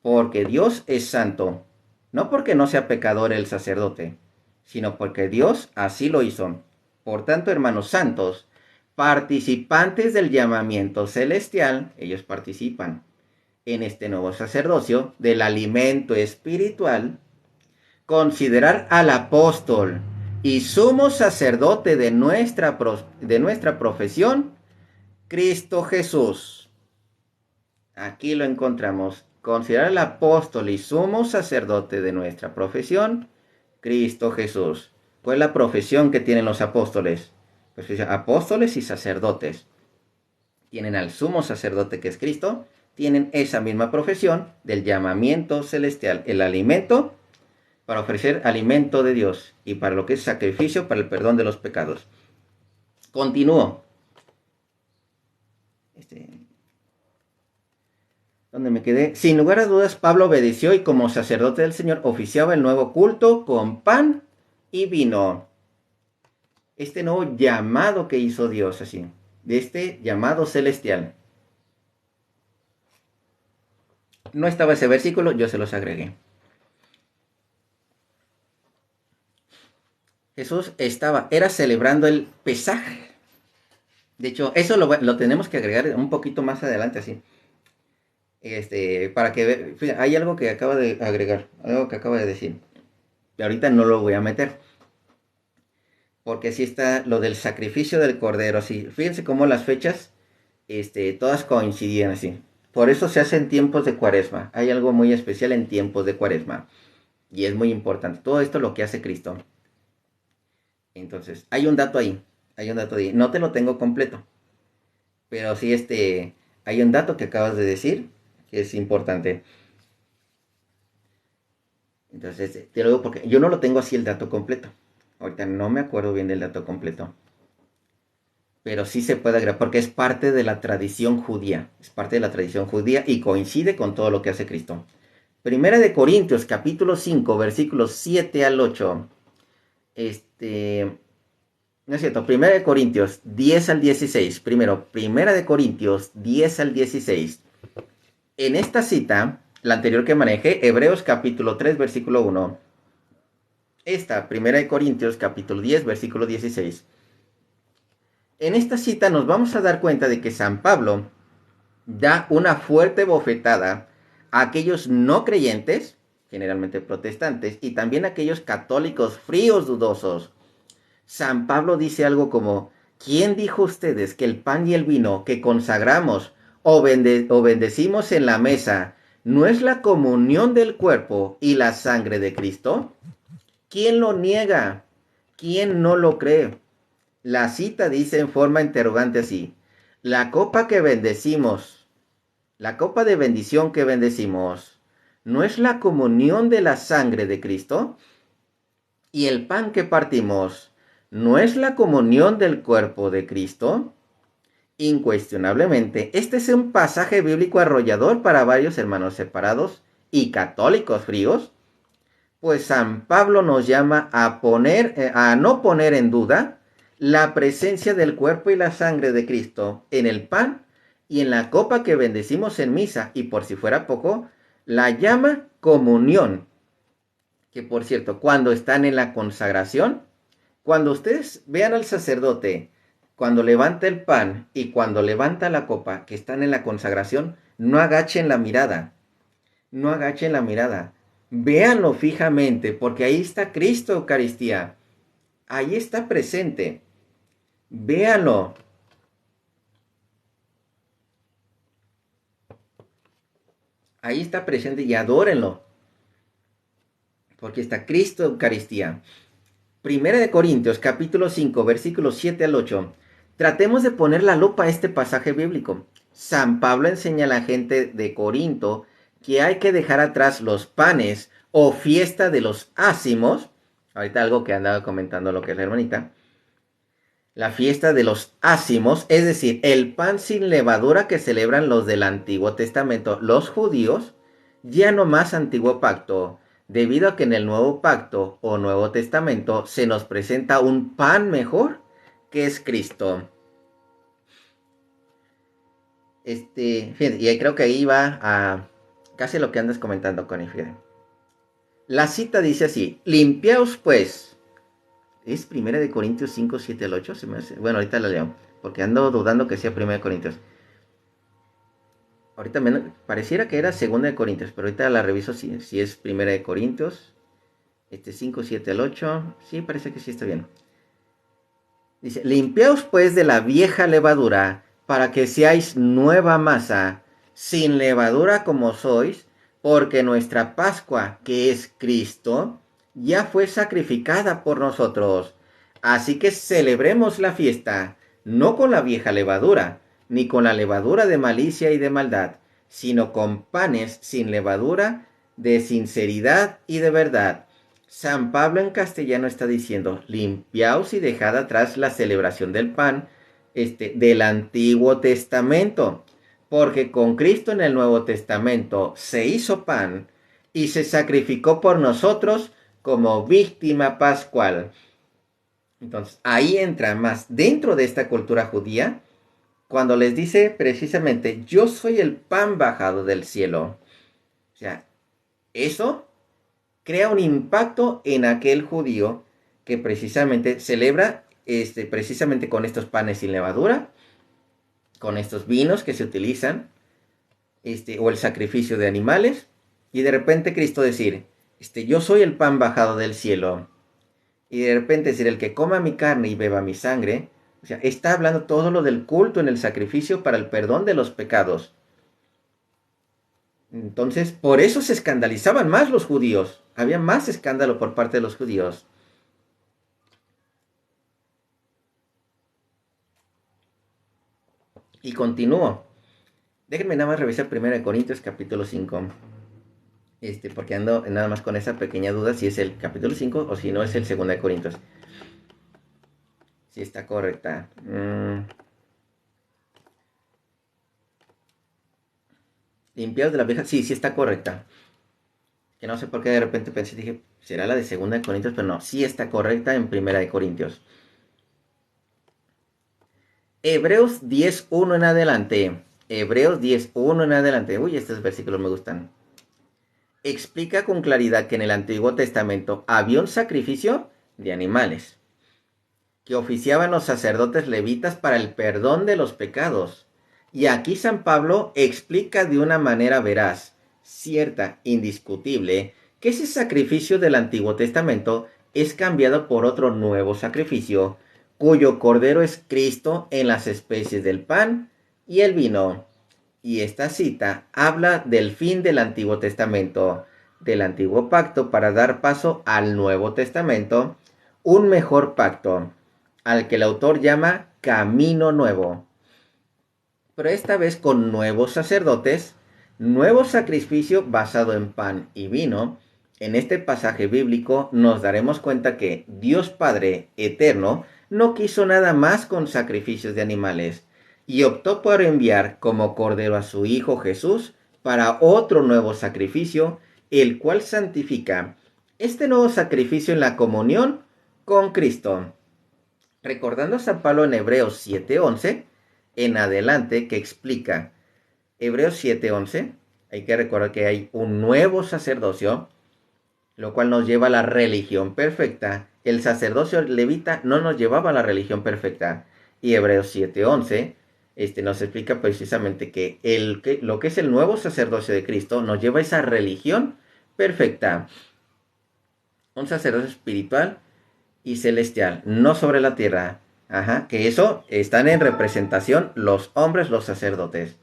porque Dios es santo. No porque no sea pecador el sacerdote, sino porque Dios así lo hizo. Por tanto, hermanos santos, participantes del llamamiento celestial, ellos participan en este nuevo sacerdocio del alimento espiritual, considerar al apóstol y sumo sacerdote de nuestra profesión, Cristo Jesús. Aquí lo encontramos. Considerar al apóstol y sumo sacerdote de nuestra profesión, Cristo Jesús. ¿Cuál es la profesión que tienen los apóstoles? Pues apóstoles y sacerdotes. Tienen al sumo sacerdote que es Cristo, tienen esa misma profesión del llamamiento celestial, el alimento para ofrecer alimento de Dios y para lo que es sacrificio para el perdón de los pecados. Continúo. ¿Dónde me quedé? Sin lugar a dudas, Pablo obedeció y como sacerdote del Señor oficiaba el nuevo culto con pan y vino. Este nuevo llamado que hizo Dios así, de este llamado celestial. No estaba ese versículo, yo se los agregué. Jesús era celebrando el Pesaj. De hecho, eso lo tenemos que agregar un poquito más adelante, así. Para que fíjate, hay algo que acaba de agregar, algo que acaba de decir. Y ahorita no lo voy a meter. Porque sí está lo del sacrificio del cordero. Sí, fíjense cómo las fechas, todas coincidían así. Por eso se hace en tiempos de Cuaresma. Hay algo muy especial en tiempos de Cuaresma. Y es muy importante. Todo esto lo que hace Cristo. Entonces, hay un dato ahí. Hay un dato ahí. No te lo tengo completo. Pero sí, hay un dato que acabas de decir que es importante. Entonces, te lo digo porque yo no lo tengo así el dato completo. Ahorita no me acuerdo bien del dato completo. Pero sí se puede agregar porque es parte de la tradición judía. Es parte de la tradición judía y coincide con todo lo que hace Cristo. Primera de Corintios, capítulo 5, versículos 7 al 8. No es cierto, Primera de Corintios 10 al 16. Primero, Primera de Corintios 10 al 16. En esta cita, la anterior que manejé, Hebreos capítulo 3, versículo 1. Esta, Primera de Corintios capítulo 10, versículo 16. En esta cita nos vamos a dar cuenta de que San Pablo da una fuerte bofetada a aquellos no creyentes, generalmente protestantes, y también a aquellos católicos fríos, dudosos. San Pablo dice algo como: ¿quién dijo ustedes que el pan y el vino que consagramos o bendecimos en la mesa no es la comunión del cuerpo y la sangre de Cristo? ¿Quién lo niega? ¿Quién no lo cree? La cita dice en forma interrogante así: la copa que bendecimos, la copa de bendición que bendecimos, ¿no es la comunión de la sangre de Cristo? Y el pan que partimos, ¿no es la comunión del cuerpo de Cristo? Incuestionablemente, este es un pasaje bíblico arrollador para varios hermanos separados y católicos fríos, pues San Pablo nos llama a no poner en duda la presencia del cuerpo y la sangre de Cristo en el pan y en la copa que bendecimos en misa, y por si fuera poco, la llama comunión, que por cierto, cuando están en la consagración, cuando ustedes vean al sacerdote, cuando levanta el pan y cuando levanta la copa, que están en la consagración, no agachen la mirada, no agachen la mirada. Véanlo fijamente, porque ahí está Cristo Eucaristía. Ahí está presente. Véanlo. Ahí está presente y adórenlo. Porque está Cristo Eucaristía. Primera de Corintios, capítulo 5, versículos 7 al 8. Tratemos de poner la lupa a este pasaje bíblico. San Pablo enseña a la gente de Corinto que hay que dejar atrás los panes o fiesta de los ácimos. Ahorita algo que andaba comentando lo que es la hermanita. La fiesta de los ácimos, es decir, el pan sin levadura que celebran los del Antiguo Testamento, los judíos, ya no más Antiguo Pacto, debido a que en el Nuevo Pacto o Nuevo Testamento se nos presenta un pan mejor, que es Cristo. Fíjate, y creo que ahí va a casi lo que andas comentando, Connie, fíjate. La cita dice así: limpiaos pues. ¿Es Primera de Corintios 5, 7 al 8? Se me hace. Bueno, ahorita la leo, porque ando dudando que sea Primera de Corintios. Ahorita pareciera que era Segunda de Corintios, pero ahorita la reviso si es Primera de Corintios. 5, 7 al 8. Sí, parece que sí está bien. Dice: limpiaos pues de la vieja levadura, para que seáis nueva masa, sin levadura como sois, porque nuestra Pascua, que es Cristo, ya fue sacrificada por nosotros. Así que celebremos la fiesta, no con la vieja levadura, ni con la levadura de malicia y de maldad, sino con panes sin levadura, de sinceridad y de verdad. San Pablo en castellano está diciendo: limpiaos y dejad atrás la celebración del pan del Antiguo Testamento, porque con Cristo en el Nuevo Testamento se hizo pan y se sacrificó por nosotros como víctima pascual. Entonces ahí entra más dentro de esta cultura judía cuando les dice precisamente: yo soy el pan bajado del cielo. O sea, eso crea un impacto en aquel judío que precisamente celebra precisamente con estos panes sin levadura, con estos vinos que se utilizan, o el sacrificio de animales, y de repente Cristo decir, yo soy el pan bajado del cielo, y de repente decir, el que coma mi carne y beba mi sangre, o sea, está hablando todo lo del culto en el sacrificio para el perdón de los pecados. Entonces, por eso se escandalizaban más los judíos. Había más escándalo por parte de los judíos. Y continúo. Déjenme nada más revisar 1 Corintios capítulo 5. Porque ando nada más con esa pequeña duda si es el capítulo 5 o si no es el 2 Corintios. Si está correcta. Limpiados de la vieja. Sí, sí está correcta. Que no sé por qué de repente pensé, dije, será la de 2 Corintios, pero no, sí está correcta en 1 Corintios. Hebreos 10.1 en adelante. Hebreos 10.1 en adelante. Uy, estos versículos me gustan. Explica con claridad que en el Antiguo Testamento había un sacrificio de animales que oficiaban los sacerdotes levitas para el perdón de los pecados. Y aquí San Pablo explica de una manera veraz, cierta, indiscutible, que ese sacrificio del Antiguo Testamento es cambiado por otro nuevo sacrificio, cuyo cordero es Cristo en las especies del pan y el vino. Y esta cita habla del fin del Antiguo Testamento, del Antiguo Pacto, para dar paso al Nuevo Testamento, un mejor pacto, al que el autor llama Camino Nuevo. Pero esta vez con nuevos sacerdotes, nuevo sacrificio basado en pan y vino. En este pasaje bíblico nos daremos cuenta que Dios Padre Eterno no quiso nada más con sacrificios de animales y optó por enviar como cordero a su Hijo Jesús para otro nuevo sacrificio, el cual santifica este nuevo sacrificio en la comunión con Cristo. Recordando a San Pablo en Hebreos 7:11, en adelante, que explica Hebreos 7:11, hay que recordar que hay un nuevo sacerdocio, lo cual nos lleva a la religión perfecta. El sacerdocio levita no nos llevaba a la religión perfecta. Y Hebreos 7:11 nos explica precisamente que lo que es el nuevo sacerdocio de Cristo nos lleva a esa religión perfecta. Un sacerdocio espiritual y celestial, no sobre la tierra. Que eso están en representación los hombres, los sacerdotes.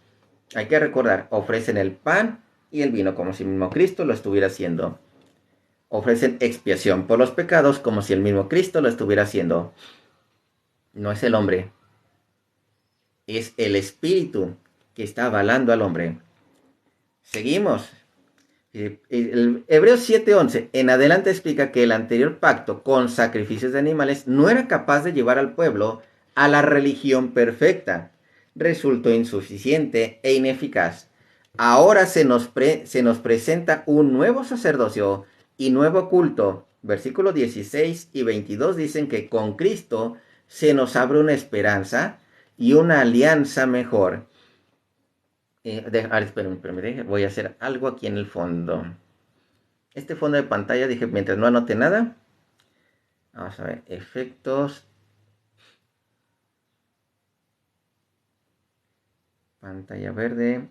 Hay que recordar, ofrecen el pan y el vino como si el mismo Cristo lo estuviera haciendo. Ofrecen expiación por los pecados como si el mismo Cristo lo estuviera haciendo. No es el hombre, es el Espíritu que está avalando al hombre. Seguimos. El Hebreos 7:11 en adelante explica que el anterior pacto con sacrificios de animales no era capaz de llevar al pueblo a la religión perfecta. Resultó insuficiente e ineficaz. Ahora se nos presenta un nuevo sacerdocio y nuevo culto. Versículos 16 y 22 dicen que con Cristo se nos abre una esperanza y una alianza mejor. Espérenme, voy a hacer algo aquí en el fondo. Este fondo de pantalla, dije, mientras no anote nada. Vamos a ver, efectos. Pantalla verde.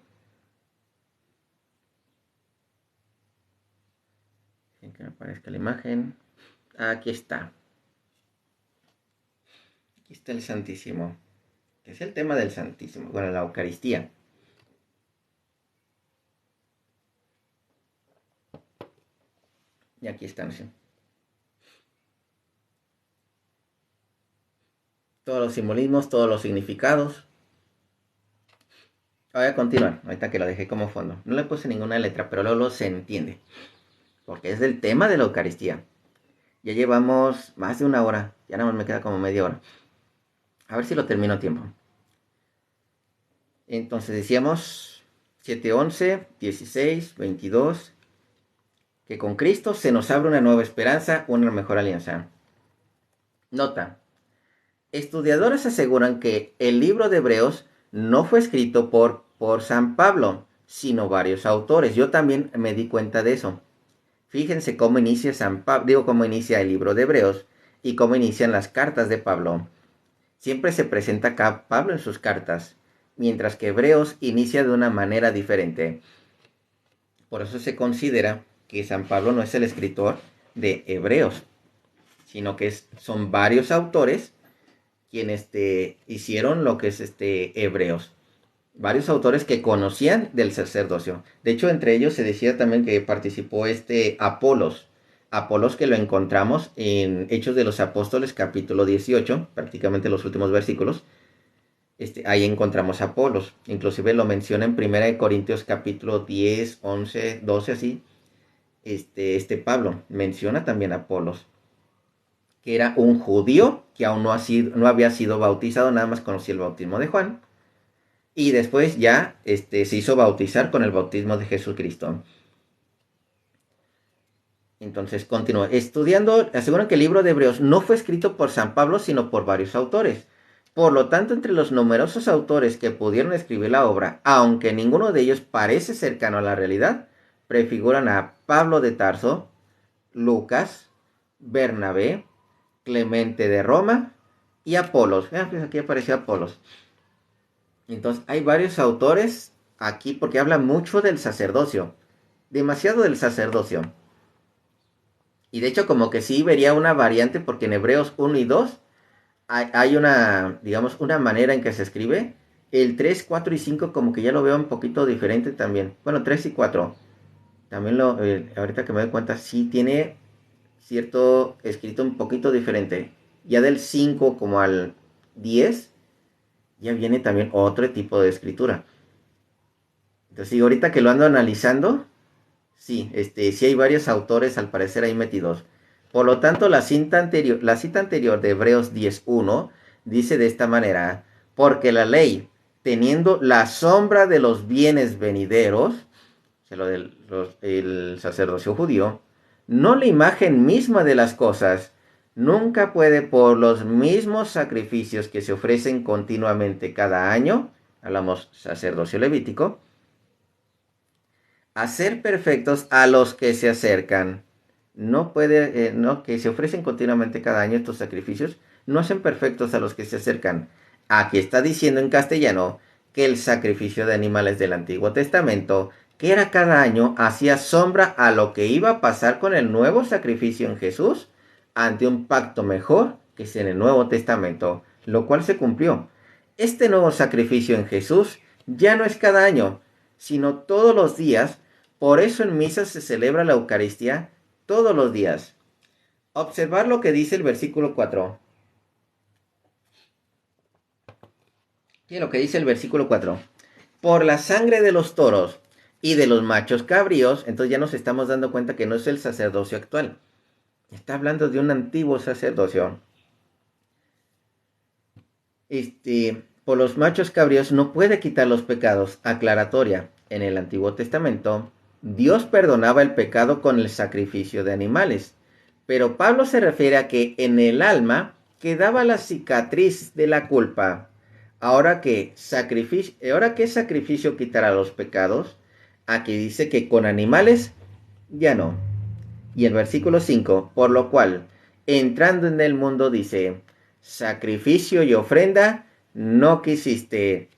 Sin que me aparezca la imagen. Aquí está. Aquí está el Santísimo. Que es el tema del Santísimo. Bueno, la Eucaristía. Y aquí están, ¿sí? Todos los simbolismos, todos los significados. Voy a continuar, ahorita que lo dejé como fondo. No le puse ninguna letra, pero luego se entiende. Porque es del tema de la Eucaristía. Ya llevamos más de una hora. Ya nada más me queda como media hora. A ver si lo termino a tiempo. Entonces decíamos 7:11, 16, 22. Que con Cristo se nos abre una nueva esperanza, una mejor alianza. Nota. Estudiadores aseguran que el libro de Hebreos no fue escrito por San Pablo, sino varios autores. Yo también me di cuenta de eso. Fíjense cómo inicia cómo inicia el libro de Hebreos y cómo inician las cartas de Pablo. Siempre se presenta acá Pablo en sus cartas, mientras que Hebreos inicia de una manera diferente. Por eso se considera que San Pablo no es el escritor de Hebreos, sino que son varios autores quienes hicieron lo que es Hebreos. Varios autores que conocían del sacerdocio. De hecho, entre ellos se decía también que participó Apolos. Apolos, que lo encontramos en Hechos de los Apóstoles, capítulo 18, prácticamente los últimos versículos. Ahí encontramos a Apolos. Inclusive lo menciona en 1 Corintios capítulo 10, 11, 12, así. Pablo menciona también a Apolos, que era un judío que aún no había sido bautizado, nada más conocía el bautismo de Juan. Y después ya se hizo bautizar con el bautismo de Jesucristo. Entonces continúa. Estudiando, aseguran que el libro de Hebreos no fue escrito por San Pablo, sino por varios autores. Por lo tanto, entre los numerosos autores que pudieron escribir la obra, aunque ninguno de ellos parece cercano a la realidad, prefiguran a Pablo de Tarso, Lucas, Bernabé, Clemente de Roma y Apolos. Pues aquí apareció Apolos. Entonces, hay varios autores aquí porque hablan mucho del sacerdocio. Demasiado del sacerdocio. Y de hecho, como que sí vería una variante, porque en Hebreos 1 y 2 hay una, digamos, una manera en que se escribe. El 3, 4 y 5 como que ya lo veo un poquito diferente también. Bueno, 3 y 4. También ahorita que me doy cuenta, sí tiene cierto escrito un poquito diferente. Ya del 5 como al 10, ya viene también otro tipo de escritura. Entonces, sí, ahorita que lo ando analizando, sí, sí hay varios autores al parecer ahí metidos. Por lo tanto, la cita anterior de Hebreos 10:1 dice de esta manera: porque la ley, teniendo la sombra de los bienes venideros, o sea, el sacerdocio judío, no la imagen misma de las cosas, nunca puede por los mismos sacrificios que se ofrecen continuamente cada año, hablamos sacerdocio levítico, hacer perfectos a los que se acercan. No puede, que se ofrecen continuamente cada año estos sacrificios, no hacen perfectos a los que se acercan. Aquí está diciendo en castellano que el sacrificio de animales del Antiguo Testamento, que era cada año, hacía sombra a lo que iba a pasar con el nuevo sacrificio en Jesús, ante un pacto mejor que es en el Nuevo Testamento, lo cual se cumplió. Este nuevo sacrificio en Jesús ya no es cada año, sino todos los días. Por eso en misa se celebra la Eucaristía todos los días. Observar lo que dice el versículo 4. ¿Qué es lo que dice el versículo 4? Por la sangre de los toros y de los machos cabríos, entonces ya nos estamos dando cuenta que no es el sacerdocio actual. Está hablando de un antiguo sacerdocio. Por los machos cabríos no puede quitar los pecados. Aclaratoria. En el Antiguo Testamento, Dios perdonaba el pecado con el sacrificio de animales. Pero Pablo se refiere a que en el alma quedaba la cicatriz de la culpa. Ahora que sacrificio quitará los pecados, aquí dice que con animales ya no. Y el versículo 5, por lo cual, entrando en el mundo dice, sacrificio y ofrenda no quisiste.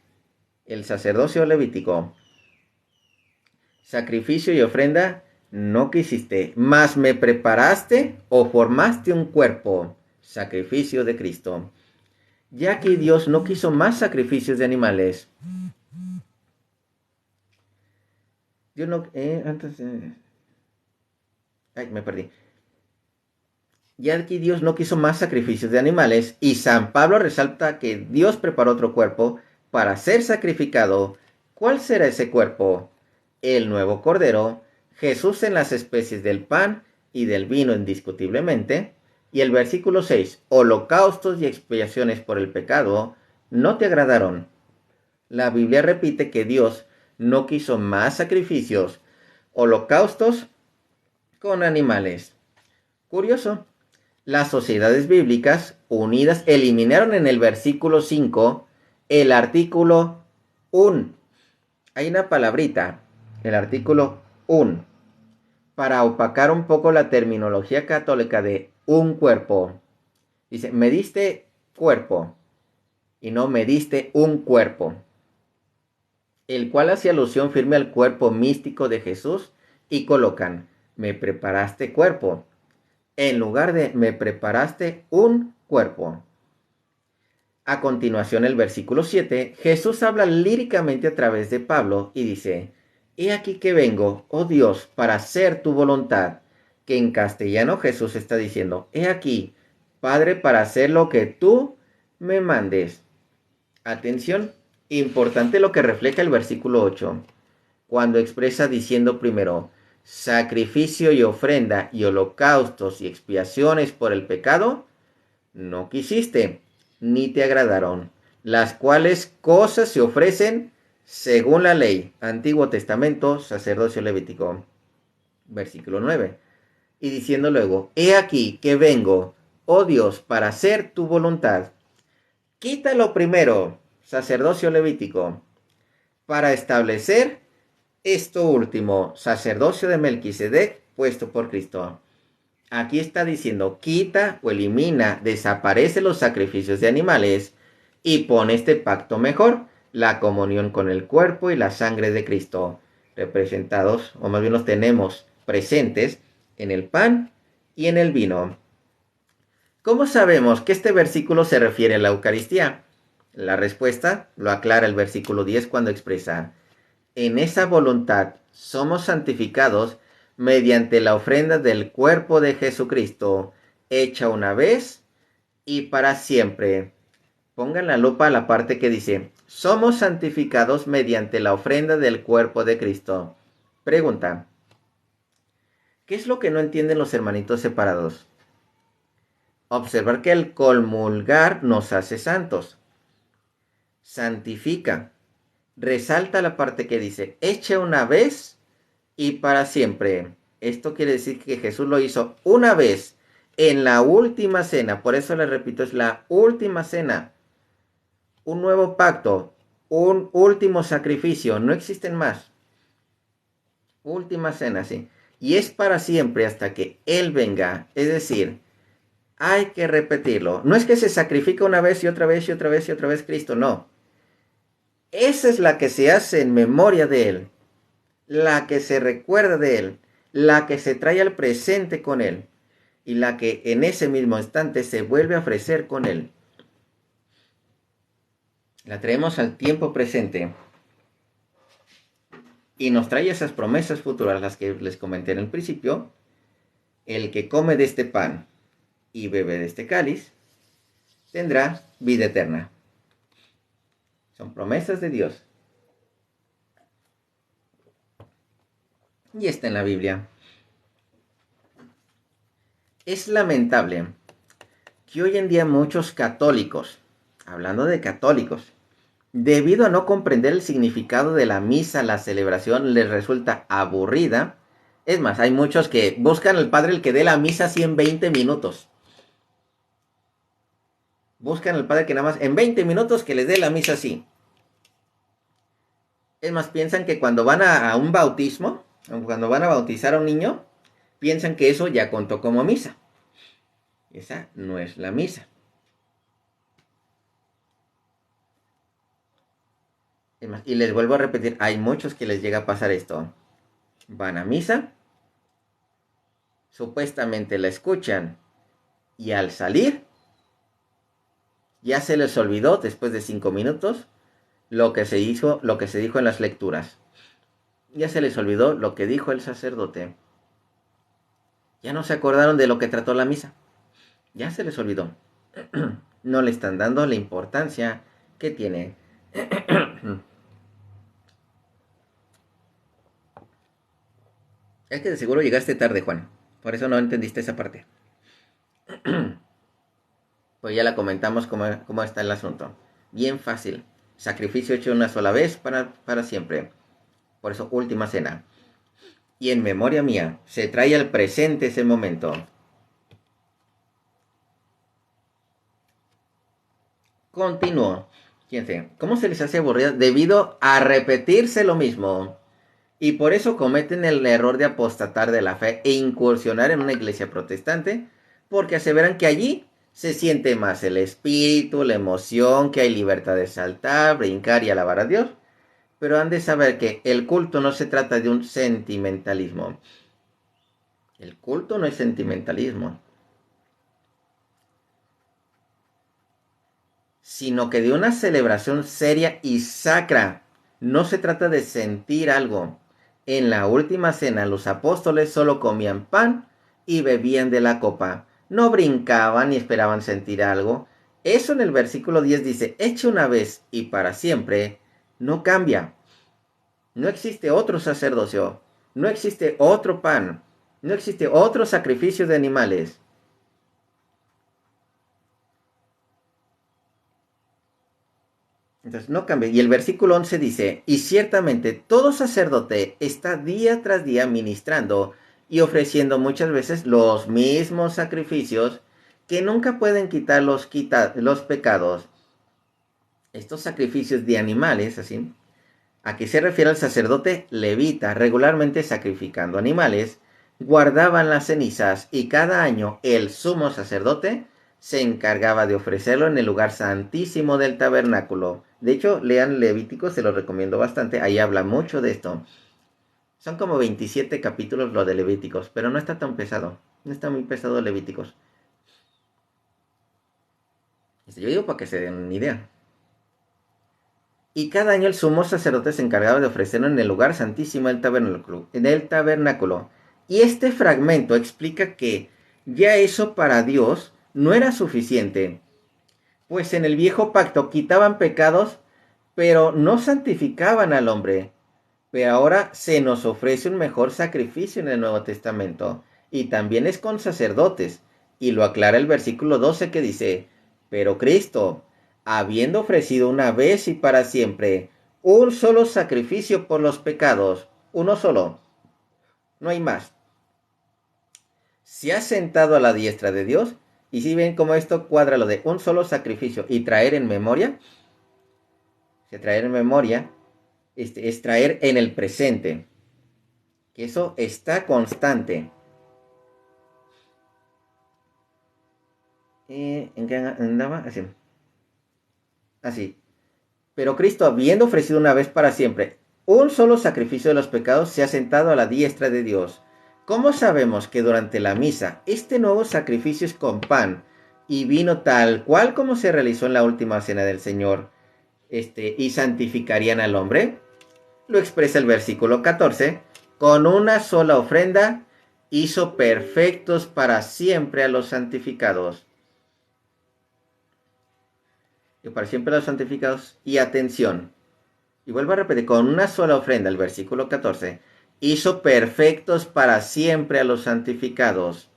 El sacerdocio levítico. Sacrificio y ofrenda no quisiste, mas me preparaste o formaste un cuerpo, sacrificio de Cristo. Ya que Dios no quiso más sacrificios de animales. Dios no, me perdí. Ya que Dios no quiso más sacrificios de animales, y San Pablo resalta que Dios preparó otro cuerpo para ser sacrificado. ¿Cuál será ese cuerpo? El nuevo Cordero, Jesús en las especies del pan y del vino indiscutiblemente. Y el versículo 6, holocaustos y expiaciones por el pecado no te agradaron. La Biblia repite que Dios no quiso más sacrificios, holocaustos con animales. Curioso. Las sociedades bíblicas unidas eliminaron en el versículo 5 el artículo un. Hay una palabrita el artículo un, para opacar un poco la terminología católica de un cuerpo. Dice, me diste cuerpo y no me diste un cuerpo, el cual hace alusión firme al cuerpo místico de Jesús y colocan, me preparaste cuerpo, en lugar de me preparaste un cuerpo. A continuación, el versículo 7, Jesús habla líricamente a través de Pablo y dice, he aquí que vengo, oh Dios, para hacer tu voluntad, que en castellano Jesús está diciendo, he aquí, Padre, para hacer lo que tú me mandes. Atención, importante lo que refleja el versículo 8, cuando expresa diciendo primero, sacrificio y ofrenda y holocaustos y expiaciones por el pecado, no quisiste, ni te agradaron, las cuales cosas se ofrecen según la ley. Antiguo Testamento, sacerdocio levítico. Versículo 9. Y diciendo luego, he aquí que vengo, oh Dios, para hacer tu voluntad. Quítalo primero, sacerdocio levítico, para establecer esto último, sacerdocio de Melquisedec, puesto por Cristo. Aquí está diciendo, quita o elimina, desaparece los sacrificios de animales y pone este pacto mejor, la comunión con el cuerpo y la sangre de Cristo, representados, o más bien los tenemos presentes en el pan y en el vino. ¿Cómo sabemos que este versículo se refiere a la Eucaristía? La respuesta lo aclara el versículo 10 cuando expresa, en esa voluntad somos santificados mediante la ofrenda del cuerpo de Jesucristo, hecha una vez y para siempre. Pongan la lupa a la parte que dice, somos santificados mediante la ofrenda del cuerpo de Cristo. Pregunta, ¿qué es lo que no entienden los hermanitos separados? Observar que el comulgar nos hace santos. Santifica. Resalta la parte que dice, hecha una vez y para siempre. Esto quiere decir que Jesús lo hizo una vez en la última cena. Por eso le repito, es la última cena. Un nuevo pacto, un último sacrificio. No existen más. Última cena, sí. Y es para siempre hasta que Él venga. Es decir, hay que repetirlo. No es que se sacrifica una vez y otra vez y otra vez y otra vez Cristo, no. Esa es la que se hace en memoria de Él, la que se recuerda de Él, la que se trae al presente con Él y la que en ese mismo instante se vuelve a ofrecer con Él. La traemos al tiempo presente y nos trae esas promesas futuras, las que les comenté en el principio. El que come de este pan y bebe de este cáliz tendrá vida eterna. Son promesas de Dios. Y está en la Biblia. Es lamentable que hoy en día muchos católicos, hablando de católicos, debido a no comprender el significado de la misa, la celebración les resulta aburrida. Es más, hay muchos que buscan al padre el que dé la misa así en 20 minutos. Buscan al padre que nada más en 20 minutos que les dé la misa así. Es más, piensan que cuando van a un bautismo, cuando van a bautizar a un niño, piensan que eso ya contó como misa. Esa no es la misa. Es más, y les vuelvo a repetir, hay muchos que les llega a pasar esto. Van a misa, supuestamente la escuchan, y al salir, ya se les olvidó después de 5 minutos lo que se hizo, lo que se dijo en las lecturas. Ya se les olvidó lo que dijo el sacerdote. Ya no se acordaron de lo que trató la misa. Ya se les olvidó. No le están dando la importancia que tiene. Es que de seguro llegaste tarde, Juan. Por eso no entendiste esa parte. Pues ya la comentamos cómo está el asunto. Bien fácil. Sacrificio hecho una sola vez para siempre. Por eso, última cena. Y en memoria mía, se trae al presente ese momento. Continúo. Fíjense, ¿cómo se les hace aburrida? Debido a repetirse lo mismo. Y por eso cometen el error de apostatar de la fe e incursionar en una iglesia protestante, porque aseveran que allí se siente más el espíritu, la emoción, que hay libertad de saltar, brincar y alabar a Dios. Pero han de saber que el culto no se trata de un sentimentalismo. El culto no es sentimentalismo, sino que de una celebración seria y sacra. No se trata de sentir algo. En la última cena los apóstoles solo comían pan y bebían de la copa. No brincaban ni esperaban sentir algo. Eso en el versículo 10 dice, hecho una vez y para siempre, no cambia. No existe otro sacerdocio, no existe otro pan, no existe otro sacrificio de animales. Entonces no cambia. Y el versículo 11 dice, y ciertamente todo sacerdote está día tras día ministrando y ofreciendo muchas veces los mismos sacrificios que nunca pueden quitar los pecados. Estos sacrificios de animales, así, a que se refiere el sacerdote levita, regularmente sacrificando animales, guardaban las cenizas y cada año el sumo sacerdote se encargaba de ofrecerlo en el lugar santísimo del tabernáculo. De hecho, lean Levíticos, se los recomiendo bastante, ahí habla mucho de esto. Son como 27 capítulos lo de Levíticos, pero no está tan pesado, no está muy pesado Levíticos. Yo digo para que se den una idea. Y cada año el sumo sacerdote se encargaba de ofrecerlo en el lugar santísimo del tabernáculo. Y este fragmento explica que ya eso para Dios no era suficiente, pues en el viejo pacto quitaban pecados, pero no santificaban al hombre. Pero ahora se nos ofrece un mejor sacrificio en el Nuevo Testamento, y también es con sacerdotes. Y lo aclara el versículo 12 que dice, pero Cristo, habiendo ofrecido una vez y para siempre un solo sacrificio por los pecados, uno solo, no hay más, se ha sentado a la diestra de Dios. Y si ven cómo esto cuadra lo de un solo sacrificio y traer en memoria, traer en memoria es traer en el presente, que eso está constante. ¿En qué andaba? Así. Así. Pero Cristo, habiendo ofrecido una vez para siempre un solo sacrificio de los pecados, se ha sentado a la diestra de Dios. ¿Cómo sabemos que durante la misa este nuevo sacrificio es con pan y vino tal cual como se realizó en la última cena del Señor, y santificarían al hombre? Lo expresa el versículo 14. Con una sola ofrenda hizo perfectos para siempre a los santificados. Y para siempre a los santificados. Y atención. Y vuelvo a repetir, con una sola ofrenda, el versículo 14, hizo perfectos para siempre a los santificados.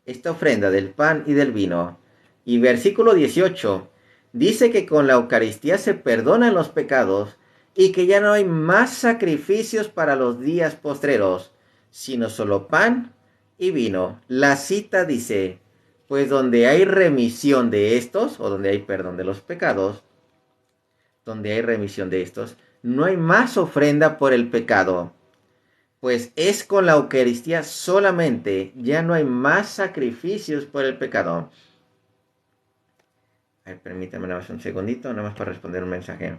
Esta ofrenda del pan y del vino. Y versículo 18, dice que con la Eucaristía se perdonan los pecados y que ya no hay más sacrificios para los días postreros, sino solo pan y vino. La cita dice, pues donde hay remisión de estos, o donde hay perdón de los pecados, donde hay remisión de estos, no hay más ofrenda por el pecado, pues es con la Eucaristía solamente, ya no hay más sacrificios por el pecado. A ver, permítame nada más un segundito, nada más para responder un mensaje.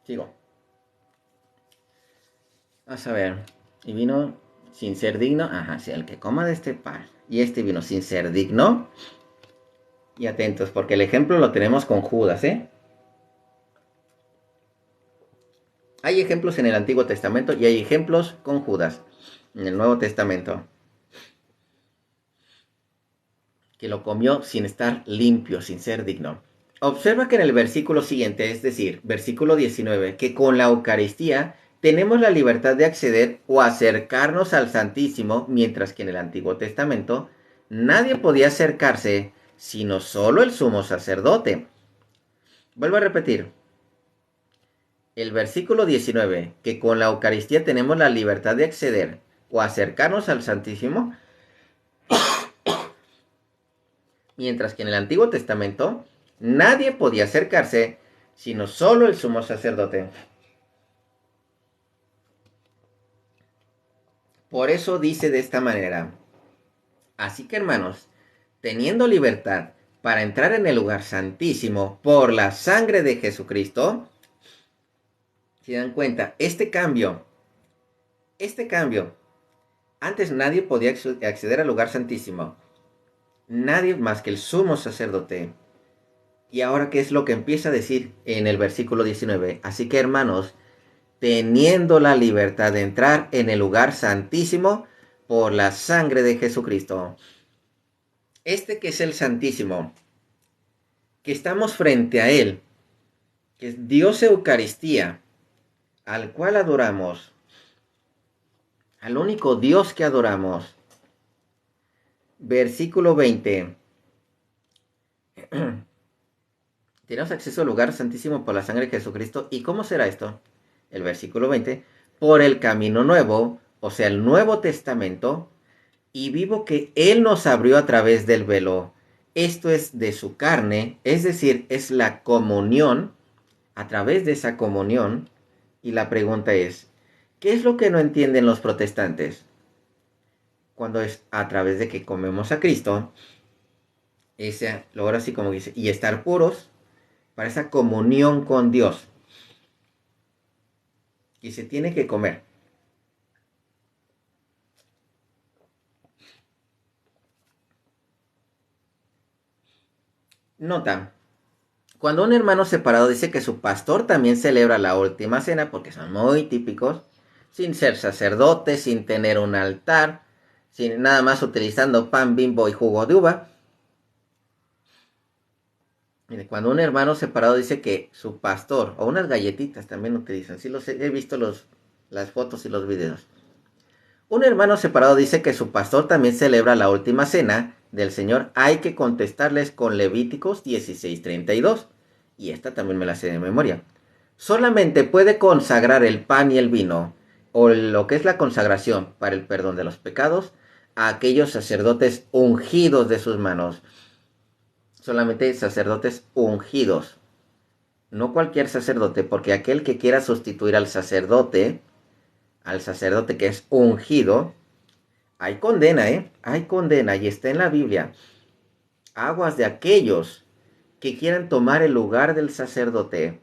Sigo. Vamos a ver. Y vino sin ser digno. Ajá, sí, el que coma de este pan. Y este vino sin ser digno. Y atentos, porque el ejemplo lo tenemos con Judas, ¿eh? Hay ejemplos en el Antiguo Testamento y hay ejemplos con Judas en el Nuevo Testamento. Que lo comió sin estar limpio, sin ser digno. Observa que en el versículo siguiente, es decir, versículo 19, que con la Eucaristía tenemos la libertad de acceder o acercarnos al Santísimo, mientras que en el Antiguo Testamento nadie podía acercarse sino solo el sumo sacerdote. Vuelvo a repetir, El versículo 19, que con la Eucaristía tenemos la libertad de acceder o acercarnos al Santísimo, mientras que en el Antiguo Testamento nadie podía acercarse sino solo el sumo sacerdote. Por eso dice de esta manera: así que, hermanos, teniendo libertad para entrar en el lugar santísimo por la sangre de Jesucristo, se dan cuenta, este cambio, antes nadie podía acceder al lugar santísimo, nadie más que el sumo sacerdote. Y ahora, ¿qué es lo que empieza a decir en el versículo 19? Así que, hermanos, teniendo la libertad de entrar en el lugar santísimo por la sangre de Jesucristo. Este que es el Santísimo, que estamos frente a Él, que es Dios Eucaristía, al cual adoramos, al único Dios que adoramos. Versículo 20. Tenemos acceso al lugar santísimo por la sangre de Jesucristo. ¿Y cómo será esto? El versículo 20. Por el camino nuevo, o sea, el Nuevo Testamento, y vivo que Él nos abrió a través del velo. Esto es de su carne, es decir, es la comunión, a través de esa comunión. Y la pregunta es, ¿qué es lo que no entienden los protestantes? Cuando es a través de que comemos a Cristo, ahora sí como dice, y estar puros para esa comunión con Dios. Y se tiene que comer. Nota, cuando un hermano separado dice que su pastor también celebra la última cena, porque son muy típicos, sin ser sacerdote, sin tener un altar, sin nada más utilizando pan, Bimbo y jugo de uva. Mire, cuando un hermano separado dice que su pastor, o unas galletitas también utilizan, sí he visto las fotos y los videos. Un hermano separado dice que su pastor también celebra la última cena del Señor. Hay que contestarles con Levíticos 16:32. Y esta también me la sé de memoria. Solamente puede consagrar el pan y el vino, o lo que es la consagración para el perdón de los pecados, a aquellos sacerdotes ungidos de sus manos. Solamente sacerdotes ungidos. No cualquier sacerdote, porque aquel que quiera sustituir al sacerdote que es ungido, hay condena, hay condena, y está en la Biblia. Aguas de aquellos que quieran tomar el lugar del sacerdote,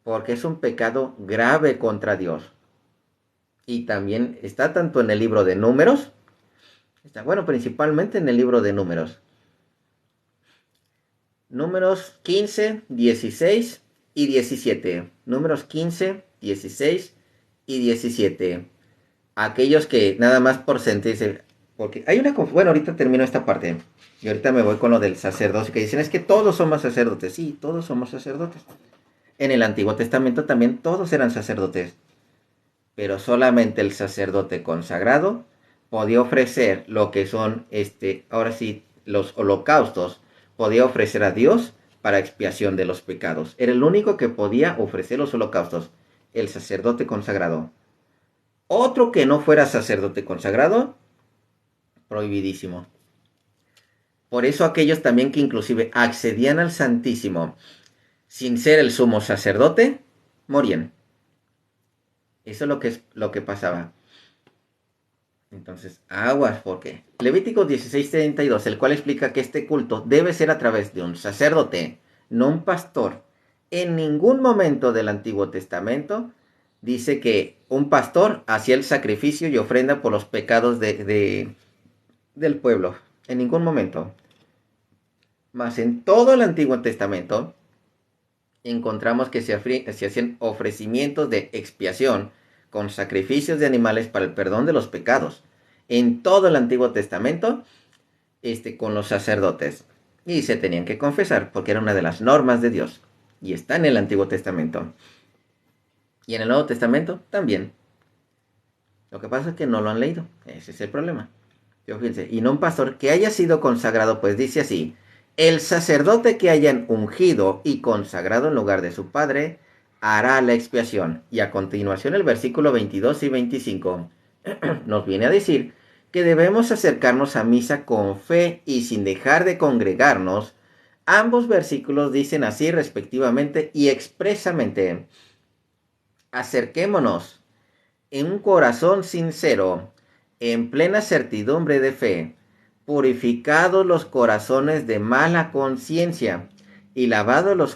porque es un pecado grave contra Dios. Y también está tanto en el libro de Números, principalmente en el libro de Números. Números 15, 16 y 17. Números 15, 16 y 17. Aquellos que nada más por sentirse, porque hay una, bueno, ahorita termino esta parte y ahorita me voy con lo del sacerdocio, que dicen es que todos somos sacerdotes. Sí, todos somos sacerdotes. En el Antiguo Testamento también todos eran sacerdotes, pero solamente el sacerdote consagrado podía ofrecer lo que son, ahora sí, los holocaustos, podía ofrecer a Dios para expiación de los pecados. Era el único que podía ofrecer los holocaustos, el sacerdote consagrado. Otro que no fuera sacerdote consagrado, prohibidísimo. Por eso aquellos también que inclusive accedían al Santísimo sin ser el sumo sacerdote, morían. Eso es lo que pasaba. Entonces, aguas, porque Levítico 16:32, el cual explica que este culto debe ser a través de un sacerdote, no un pastor. En ningún momento del Antiguo Testamento dice que un pastor hacía el sacrificio y ofrenda por los pecados del pueblo. En ningún momento. Mas en todo el Antiguo Testamento encontramos que se hacían ofrecimientos de expiación con sacrificios de animales para el perdón de los pecados. En todo el Antiguo Testamento, con los sacerdotes. Y se tenían que confesar porque era una de las normas de Dios. Y está en el Antiguo Testamento. Y en el Nuevo Testamento también. Lo que pasa es que no lo han leído. Ese es el problema. Fíjense, y no un pastor que haya sido consagrado, pues dice así: el sacerdote que hayan ungido y consagrado en lugar de su padre, hará la expiación. Y a continuación el versículo 22 y 25 nos viene a decir que debemos acercarnos a misa con fe y sin dejar de congregarnos. Ambos versículos dicen así respectivamente y expresamente: acerquémonos en un corazón sincero, en plena certidumbre de fe, purificados los corazones de mala conciencia y lavados los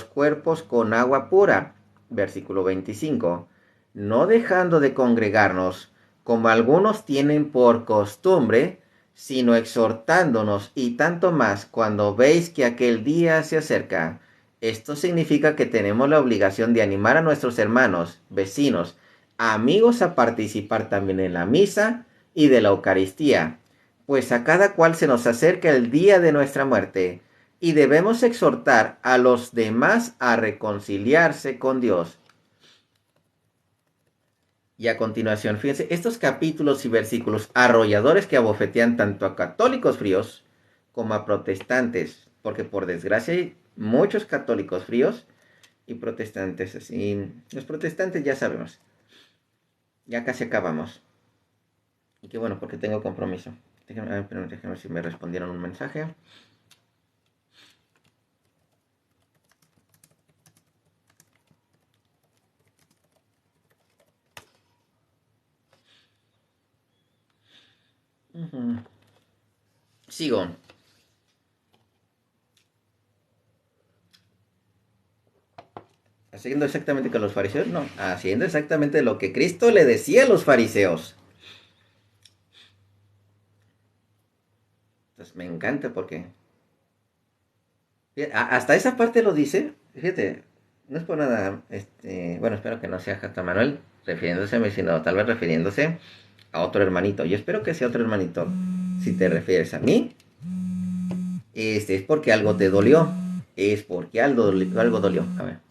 cuerpos con agua pura. Versículo 25. No dejando de congregarnos, como algunos tienen por costumbre, sino exhortándonos, y tanto más cuando veis que aquel día se acerca. Esto significa que tenemos la obligación de animar a nuestros hermanos, vecinos, amigos a participar también en la misa y de la Eucaristía, pues a cada cual se nos acerca el día de nuestra muerte, y debemos exhortar a los demás a reconciliarse con Dios. Y a continuación, fíjense, estos capítulos y versículos arrolladores que abofetean tanto a católicos fríos como a protestantes, porque por desgracia hay muchos católicos fríos y protestantes así. Los protestantes ya sabemos, ya casi acabamos. Y qué bueno, porque tengo compromiso. Déjenme ver si me respondieron un mensaje. Sigo. Haciendo exactamente con los fariseos, no. Haciendo exactamente lo que Cristo le decía a los fariseos. Entonces me encanta porque hasta esa parte lo dice. Fíjate, no es por nada. Bueno, espero que no sea Jata Manuel refiriéndose a mí, sino tal vez refiriéndose a otro hermanito. Yo espero que sea otro hermanito. Si te refieres a mí, es porque algo te dolió. Es porque algo dolió. A ver.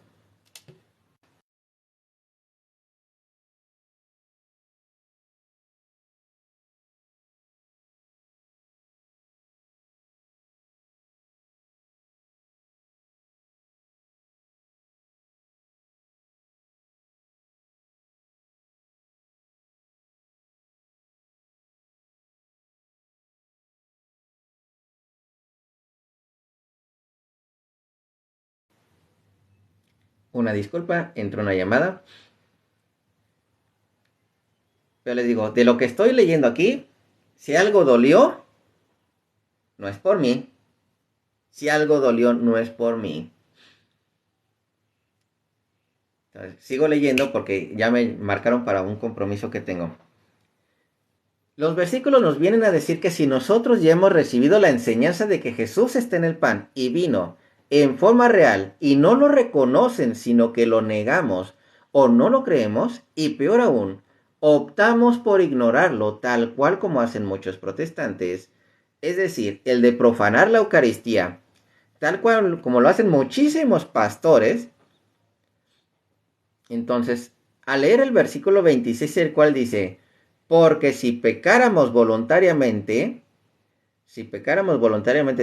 Una disculpa, entró una llamada. Pero le digo, de lo que estoy leyendo aquí, si algo dolió, no es por mí. Si algo dolió, no es por mí. Entonces, sigo leyendo porque ya me marcaron para un compromiso que tengo. Los versículos nos vienen a decir que si nosotros ya hemos recibido la enseñanza de que Jesús está en el pan y vino en forma real y no lo reconocen, sino que lo negamos o no lo creemos, y peor aún, optamos por ignorarlo tal cual como hacen muchos protestantes, es decir, el de profanar la Eucaristía, tal cual como lo hacen muchísimos pastores. Entonces, al leer el versículo 26, el cual dice: porque si pecáramos voluntariamente,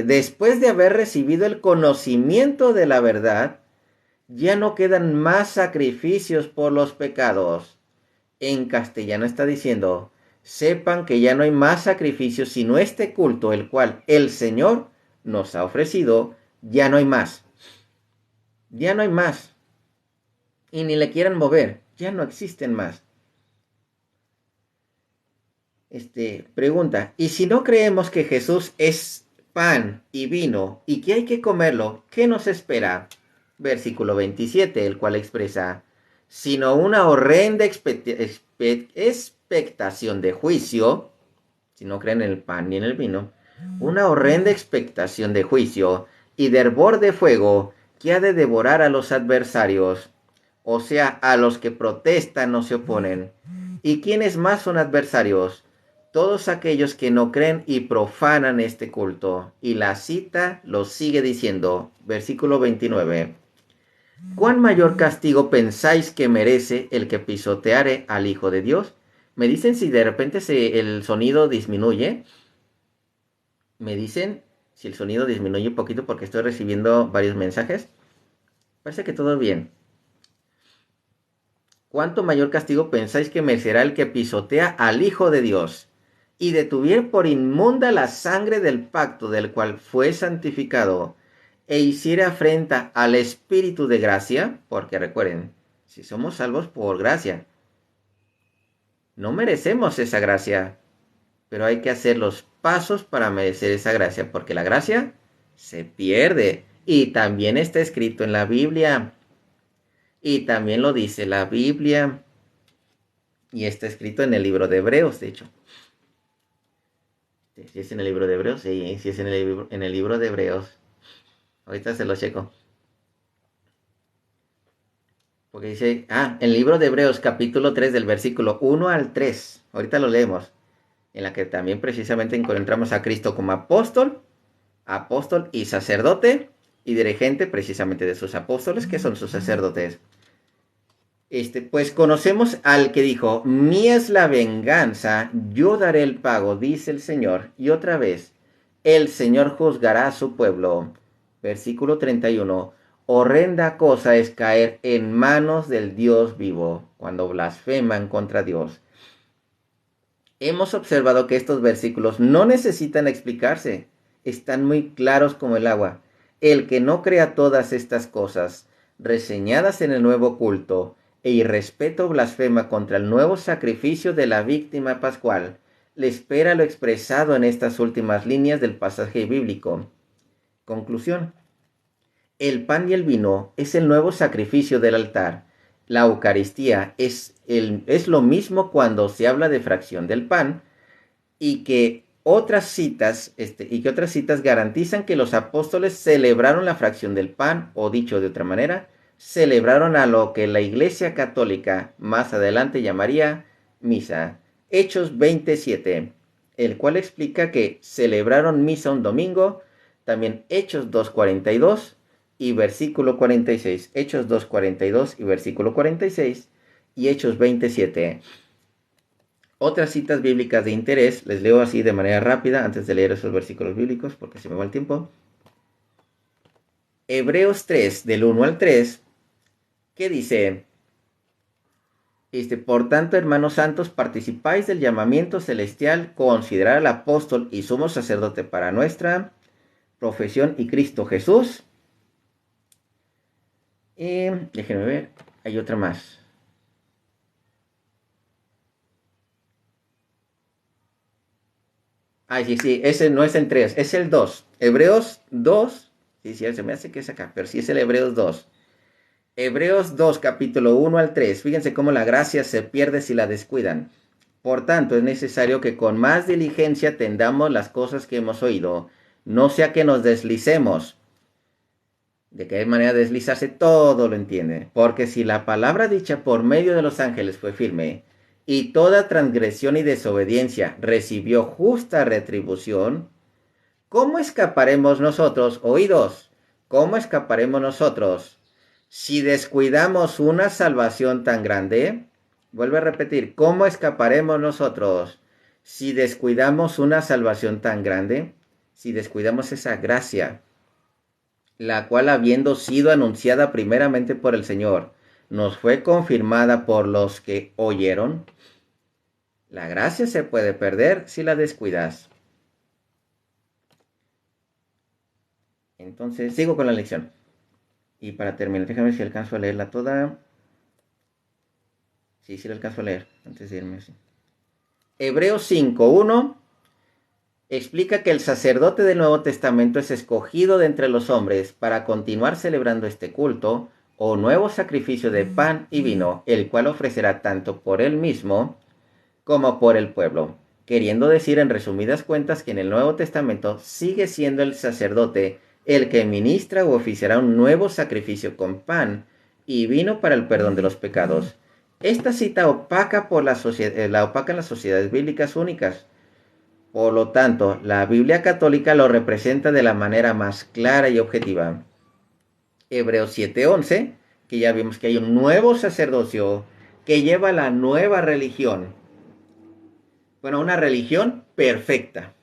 después de haber recibido el conocimiento de la verdad, ya no quedan más sacrificios por los pecados. En castellano está diciendo: sepan que ya no hay más sacrificios sino este culto, el cual el Señor nos ha ofrecido. Ya no hay más. Ya no hay más. Y ni le quieran mover. Ya no existen más. Pregunta: ¿y si no creemos que Jesús es pan y vino y que hay que comerlo, qué nos espera? Versículo 27, el cual expresa: sino una horrenda expectación de juicio, si no creen en el pan ni en el vino, una horrenda expectación de juicio y de hervor de fuego que ha de devorar a los adversarios, o sea, a los que protestan o se oponen. ¿Y quiénes más son adversarios? Todos aquellos que no creen y profanan este culto. Y la cita lo sigue diciendo, versículo 29. ¿Cuán mayor castigo pensáis que merece el que pisoteare al Hijo de Dios? Me dicen si de repente el sonido disminuye. Me dicen si el sonido disminuye un poquito porque estoy recibiendo varios mensajes. Parece que todo bien. ¿cuánto mayor castigo pensáis que merecerá el que pisotea al Hijo de Dios y detuviere por inmunda la sangre del pacto del cual fue santificado e hiciere afrenta al Espíritu de gracia? Porque recuerden, si somos salvos por gracia, no merecemos esa gracia, pero hay que hacer los pasos para merecer esa gracia, porque la gracia se pierde y también está escrito en la Biblia. Y también lo dice la Biblia. Y está escrito en el libro de Hebreos, de hecho. Si es en el libro de Hebreos, sí, si es en el libro de Hebreos. Ahorita se lo checo. Porque dice, en el libro de Hebreos, capítulo 3, del versículo 1 al 3. Ahorita lo leemos. En la que también precisamente encontramos a Cristo como apóstol y sacerdote y dirigente precisamente de sus apóstoles, que son sus sacerdotes. Pues conocemos al que dijo, mía es la venganza, yo daré el pago, dice el Señor. Y otra vez, el Señor juzgará a su pueblo. Versículo 31. Horrenda cosa es caer en manos del Dios vivo, cuando blasfeman contra Dios. Hemos observado que estos versículos no necesitan explicarse, están muy claros como el agua. El que no crea todas estas cosas, reseñadas en el nuevo culto, e irrespeto blasfema contra el nuevo sacrificio de la víctima pascual, le espera lo expresado en estas últimas líneas del pasaje bíblico. Conclusión. El pan y el vino es el nuevo sacrificio del altar. La Eucaristía es lo mismo cuando se habla de fracción del pan, y que otras citas garantizan que los apóstoles celebraron la fracción del pan, o dicho de otra manera, celebraron a lo que la Iglesia Católica más adelante llamaría misa. Hechos 27, el cual explica que celebraron misa un domingo. También Hechos 2:42 y versículo 46. Hechos 2:42 y versículo 46 y Hechos 27. Otras citas bíblicas de interés, les leo así de manera rápida antes de leer esos versículos bíblicos porque se me va el tiempo. Hebreos 3, del 1 al 3, que dice, por tanto, hermanos santos, participáis del llamamiento celestial, considerar al apóstol y sumo sacerdote para nuestra profesión y Cristo Jesús. Déjenme ver, hay otra más. Sí, ese no es en 3, es el 2. Hebreos 2, sí, se me hace que es acá, pero sí es el Hebreos 2. Hebreos 2, capítulo 1 al 3. Fíjense cómo la gracia se pierde si la descuidan. Por tanto, es necesario que con más diligencia atendamos las cosas que hemos oído, no sea que nos deslicemos. ¿De qué manera deslizarse? Todo lo entiende. Porque si la palabra dicha por medio de los ángeles fue firme, y toda transgresión y desobediencia recibió justa retribución, ¿cómo escaparemos nosotros, oídos? ¿Cómo escaparemos nosotros si descuidamos una salvación tan grande? Vuelvo a repetir, ¿cómo escaparemos nosotros si descuidamos una salvación tan grande? Si descuidamos esa gracia, la cual habiendo sido anunciada primeramente por el Señor, nos fue confirmada por los que oyeron. La gracia se puede perder si la descuidas. Entonces, sigo con la lección. Y para terminar, déjame ver si alcanzo a leerla toda. Sí, la alcanzo a leer antes de irme. Sí. Hebreos 5:1 explica que el sacerdote del Nuevo Testamento es escogido de entre los hombres para continuar celebrando este culto o nuevo sacrificio de pan y vino, el cual ofrecerá tanto por él mismo como por el pueblo. Queriendo decir en resumidas cuentas que en el Nuevo Testamento sigue siendo el sacerdote el que ministra o oficiará un nuevo sacrificio con pan y vino para el perdón de los pecados. Esta cita opaca la opacan las sociedades bíblicas únicas. Por lo tanto, la Biblia católica lo representa de la manera más clara y objetiva. Hebreos 7:11, que ya vimos que hay un nuevo sacerdocio que lleva la nueva religión. Bueno, una religión perfecta.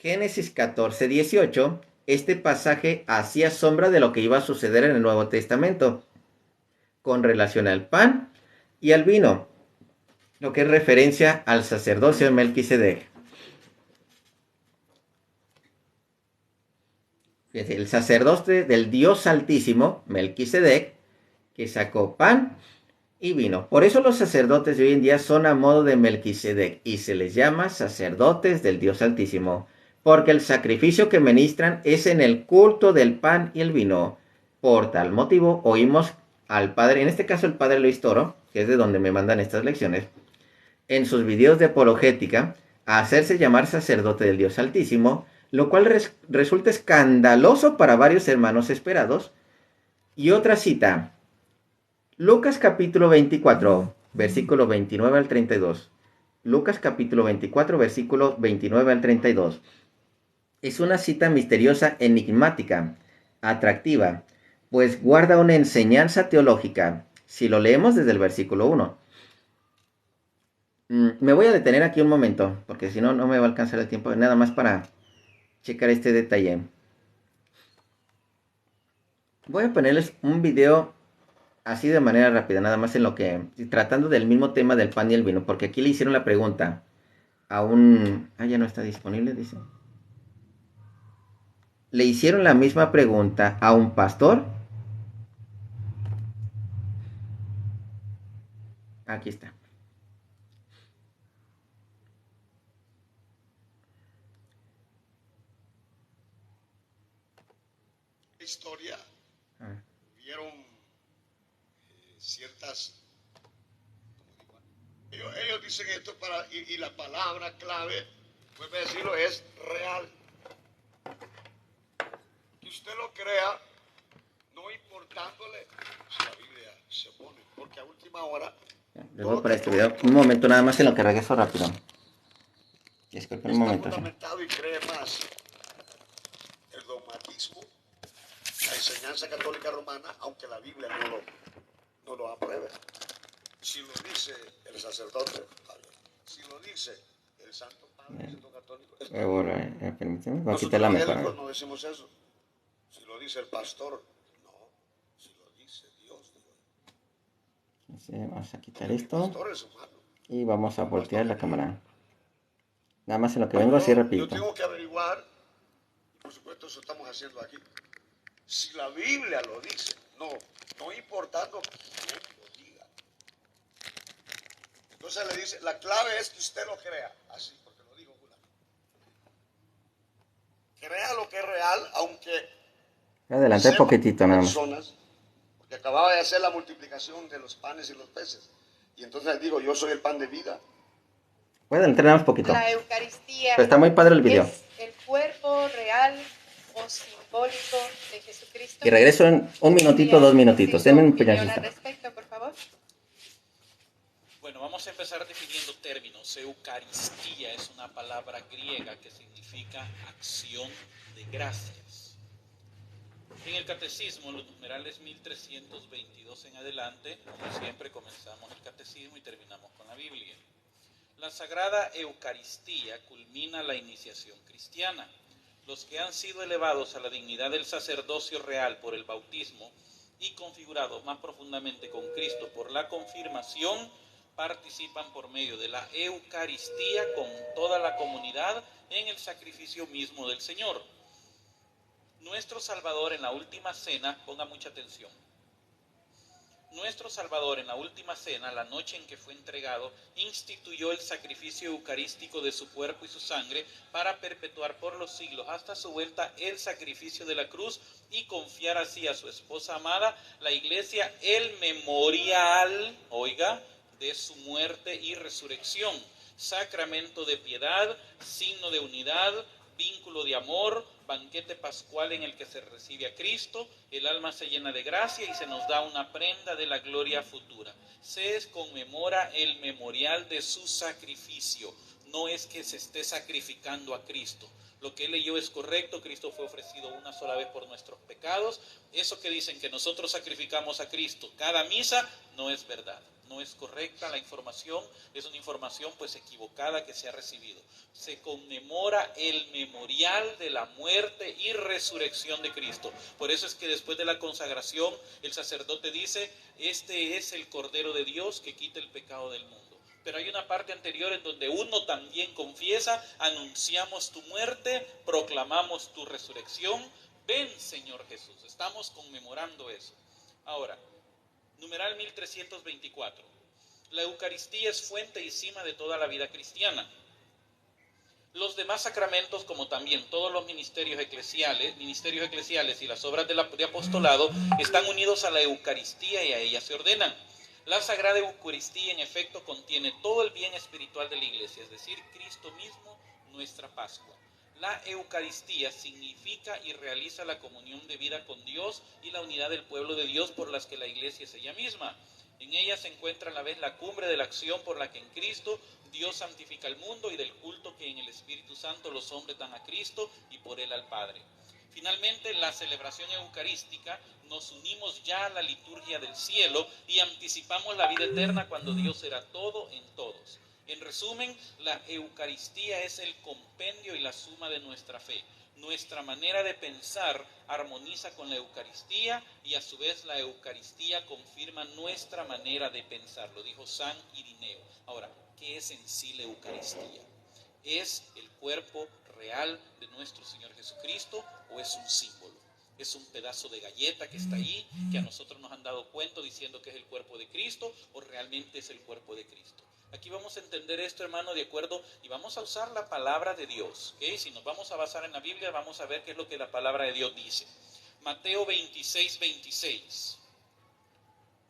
Génesis 14:18, este pasaje hacía sombra de lo que iba a suceder en el Nuevo Testamento. con relación al pan y al vino, lo que es referencia al sacerdocio de Melquisedec. El sacerdote del Dios Altísimo, Melquisedec, que sacó pan y vino. Por eso los sacerdotes de hoy en día son a modo de Melquisedec y se les llama sacerdotes del Dios Altísimo, porque el sacrificio que ministran es en el culto del pan y el vino. Por tal motivo, oímos al padre, en este caso el padre Luis Toro, que es de donde me mandan estas lecciones, en sus videos de apologética, a hacerse llamar sacerdote del Dios Altísimo, lo cual resulta escandaloso para varios hermanos esperados. Y otra cita, Lucas capítulo 24, versículo 29 al 32. Lucas capítulo 24, versículo 29 al 32. Es una cita misteriosa, enigmática, atractiva, pues guarda una enseñanza teológica, si lo leemos desde el versículo 1. Me voy a detener aquí un momento, porque si no, no me va a alcanzar el tiempo, nada más para checar este detalle. Voy a ponerles un video así de manera rápida, nada más en lo que, tratando del mismo tema del pan y el vino, porque aquí le hicieron la pregunta a un... ya no está disponible, dice. Le hicieron la misma pregunta a un pastor. Aquí está. Historia vieron ciertas, ellos dicen esto para, y la palabra clave, vuelve a decirlo, es real. Que usted lo crea, no importándole si la Biblia se pone, porque a última hora Les voy a poner este video un momento nada más en lo que regreso rápido. Disculpen un momento. Está fundamentado y cree más el dogmatismo, la enseñanza católica romana, aunque la Biblia no lo apruebe. Si lo dice el sacerdote, si lo dice el Santo Padre, el Santo Católico, permíteme, voy a quitar la mejor. No decimos eso. Si lo dice el pastor, no. Si lo dice Dios, digo. Vamos a quitar esto. El pastor es humano. Y vamos a voltear la cámara. Nada más en lo que vengo así rapidito. Yo tengo que averiguar, por supuesto eso estamos haciendo aquí, si la Biblia lo dice, no importando quién lo diga. Entonces le dice, la clave es que usted lo crea, así, porque lo digo Julián. Crea lo que es real, aunque... Adelante un poquitito nada más. Porque acababa de hacer la multiplicación de los panes y los peces. Y entonces digo, yo soy el pan de vida. Pueden entrenar un poquito. La Eucaristía. Pero está muy padre el video. Es el cuerpo real o simbólico de Jesucristo. Y regreso en un minutito, 2 minutitos. Denme un pedazo. Respecto, por favor. Bueno, vamos a empezar definiendo términos. Eucaristía es una palabra griega que significa acción de gracias. En el catecismo, los numerales 1322 en adelante, como siempre, comenzamos el catecismo y terminamos con la Biblia. La Sagrada Eucaristía culmina la iniciación cristiana. Los que han sido elevados a la dignidad del sacerdocio real por el bautismo y configurados más profundamente con Cristo por la confirmación, participan por medio de la Eucaristía con toda la comunidad en el sacrificio mismo del Señor. Nuestro Salvador en la última cena, ponga mucha atención, nuestro Salvador en la última cena, la noche en que fue entregado, instituyó el sacrificio eucarístico de su cuerpo y su sangre para perpetuar por los siglos hasta su vuelta el sacrificio de la cruz y confiar así a su esposa amada, la Iglesia, el memorial, oiga, de su muerte y resurrección, sacramento de piedad, signo de unidad, vínculo de amor, banquete pascual en el que se recibe a Cristo, el alma se llena de gracia y se nos da una prenda de la gloria futura. Se conmemora el memorial de su sacrificio, no es que se esté sacrificando a Cristo. Lo que él leyó es correcto, Cristo fue ofrecido una sola vez por nuestros pecados. Eso que dicen que nosotros sacrificamos a Cristo cada misa, no es verdad. no es correcta la información, es una información pues equivocada que se ha recibido. Se conmemora el memorial de la muerte y resurrección de Cristo. Por eso es que después de la consagración el sacerdote dice, este es el Cordero de Dios que quita el pecado del mundo. Pero hay una parte anterior en donde uno también confiesa, anunciamos tu muerte, proclamamos tu resurrección. Ven, Señor Jesús. Estamos conmemorando eso. Ahora, numeral 1324. La Eucaristía es fuente y cima de toda la vida cristiana. Los demás sacramentos, como también todos los ministerios eclesiales y las obras de apostolado, están unidos a la Eucaristía y a ella se ordenan. La Sagrada Eucaristía, en efecto, contiene todo el bien espiritual de la Iglesia, es decir, Cristo mismo, nuestra Pascua. La Eucaristía significa y realiza la comunión de vida con Dios y la unidad del pueblo de Dios por las que la Iglesia es ella misma. En ella se encuentra a la vez la cumbre de la acción por la que en Cristo Dios santifica el mundo y del culto que en el Espíritu Santo los hombres dan a Cristo y por él al Padre. Finalmente, la celebración eucarística nos unimos ya a la liturgia del cielo y anticipamos la vida eterna cuando Dios será todo en todos. En resumen, la Eucaristía es el compendio y la suma de nuestra fe. Nuestra manera de pensar armoniza con la Eucaristía y a su vez la Eucaristía confirma nuestra manera de pensar, lo dijo San Irineo. Ahora, ¿qué es en sí la Eucaristía? ¿Es el cuerpo real de nuestro Señor Jesucristo o es un símbolo? ¿Es un pedazo de galleta que está ahí, que a nosotros nos han dado cuento diciendo que es el cuerpo de Cristo o realmente es el cuerpo de Cristo? Aquí vamos a entender esto, hermano, de acuerdo, y vamos a usar la palabra de Dios, ¿ok? Si nos vamos a basar en la Biblia, vamos a ver qué es lo que la palabra de Dios dice. Mateo 26, 26.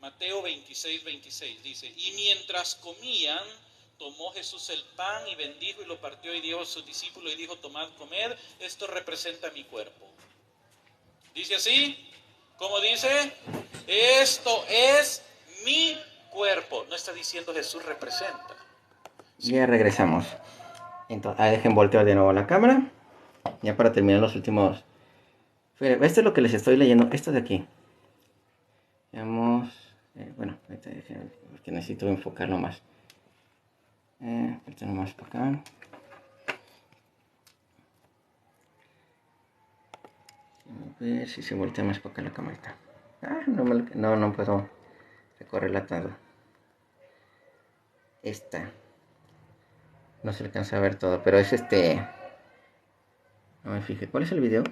Mateo 26, 26 dice, y mientras comían, tomó Jesús el pan y bendijo y lo partió y dio a sus discípulos y dijo, tomad, comed, esto representa mi cuerpo. ¿Dice así? ¿Cómo dice? Esto es mi cuerpo. No está diciendo Jesús representa. Ya regresamos. Entonces, dejen voltear de nuevo la cámara. Ya para terminar los últimos. Esto es lo que les estoy leyendo. Esto de aquí. Veamos. Bueno, porque necesito enfocarlo más. Esto nomás para acá. A ver si se voltea más para acá la cámara. No puedo recorrerla todo. Esta. No se alcanza a ver todo, pero es No me fijé. ¿Cuál es el video?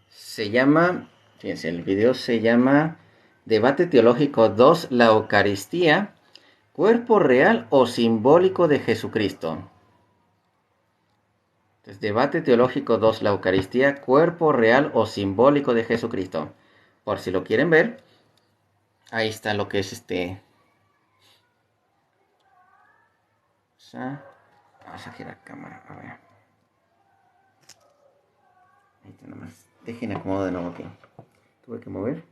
Se llama... Fíjense, el video se llama Debate Teológico 2, la Eucaristía, ¿cuerpo real o simbólico de Jesucristo? Entonces, Debate Teológico 2, la Eucaristía, ¿cuerpo real o simbólico de Jesucristo? Por si lo quieren ver, ahí está lo que es Vamos a girar la cámara, a ver. Ahí está nomás. Dejen acomodo de nuevo aquí. Tuve que mover.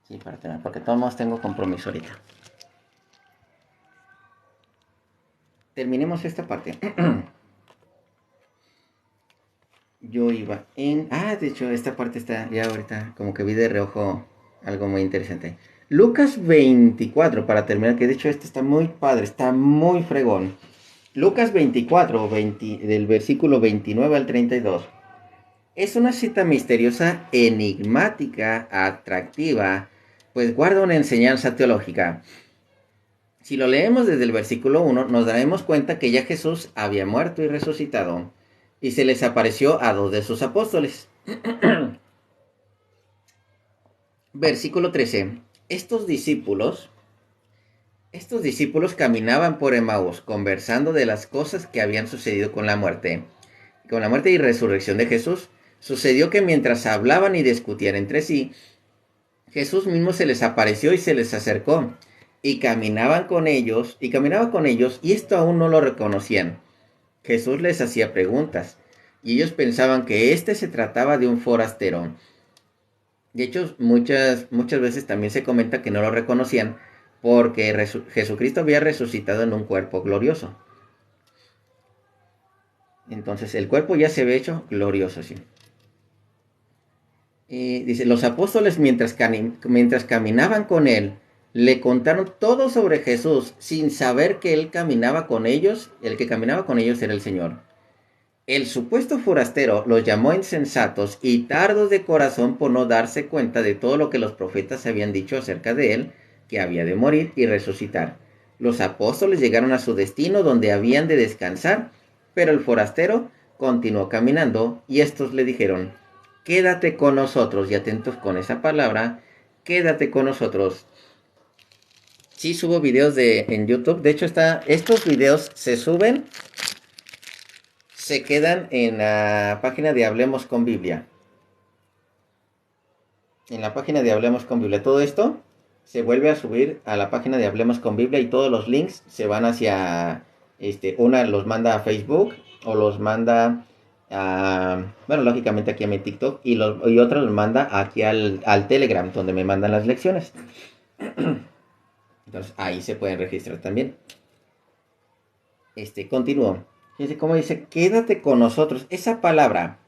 Sí, para tener, porque todos modos tengo compromiso ahorita. Terminemos esta parte. Yo iba en... de hecho, esta parte está ya ahorita, como que vi de reojo algo muy interesante. Lucas 24, para terminar, que de hecho este está muy padre, está muy fregón. Lucas 24, del versículo 29 al 32. Es una cita misteriosa, enigmática, atractiva, pues guarda una enseñanza teológica. Si lo leemos desde el versículo 1, nos daremos cuenta que ya Jesús había muerto y resucitado, y se les apareció a 2 de sus apóstoles. Versículo 13. Estos discípulos caminaban por Emaús, conversando de las cosas que habían sucedido con la muerte y resurrección de Jesús. Sucedió que mientras hablaban y discutían entre sí, Jesús mismo se les apareció y se les acercó, y caminaba con ellos, y esto aún no lo reconocían. Jesús les hacía preguntas, y ellos pensaban que se trataba de un forastero. De hecho, muchas veces también se comenta que no lo reconocían, porque Jesucristo había resucitado en un cuerpo glorioso. Entonces el cuerpo ya se ve hecho glorioso, sí. Y dice, los apóstoles mientras caminaban con él, le contaron todo sobre Jesús sin saber que él caminaba con ellos, el que caminaba con ellos era el Señor. El supuesto forastero los llamó insensatos y tardos de corazón por no darse cuenta de todo lo que los profetas habían dicho acerca de él, que había de morir y resucitar. Los apóstoles llegaron a su destino donde habían de descansar, pero el forastero continuó caminando y estos le dijeron, quédate con nosotros, y atentos con esa palabra, quédate con nosotros. Sí subo videos en YouTube, de hecho estos videos se quedan en la página de Hablemos con Biblia. En la página de Hablemos con Biblia. Todo esto se vuelve a subir a la página de Hablemos con Biblia y todos los links se van hacia, una los manda a Facebook o los manda a, bueno, lógicamente aquí a mi TikTok y otra los manda aquí al Telegram donde me mandan las lecciones. Entonces ahí se pueden registrar también. Continúo. Fíjense cómo dice, quédate con nosotros. Esa palabra,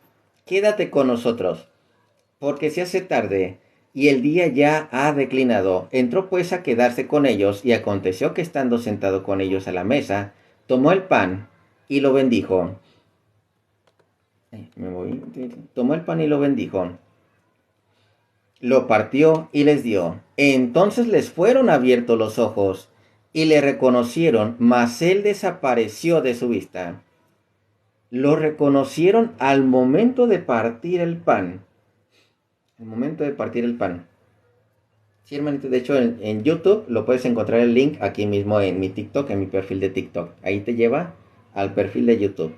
quédate con nosotros, porque se hace tarde y el día ya ha declinado. Entró pues a quedarse con ellos y aconteció que estando sentado con ellos a la mesa, tomó el pan y lo bendijo. Tomó el pan y lo bendijo. Lo partió y les dio. Entonces les fueron abiertos los ojos y le reconocieron, mas él desapareció de su vista. Lo reconocieron al momento de partir el pan. Al momento de partir el pan. Sí, hermanito, de hecho en YouTube lo puedes encontrar el link aquí mismo en mi TikTok, en mi perfil de TikTok. Ahí te lleva al perfil de YouTube.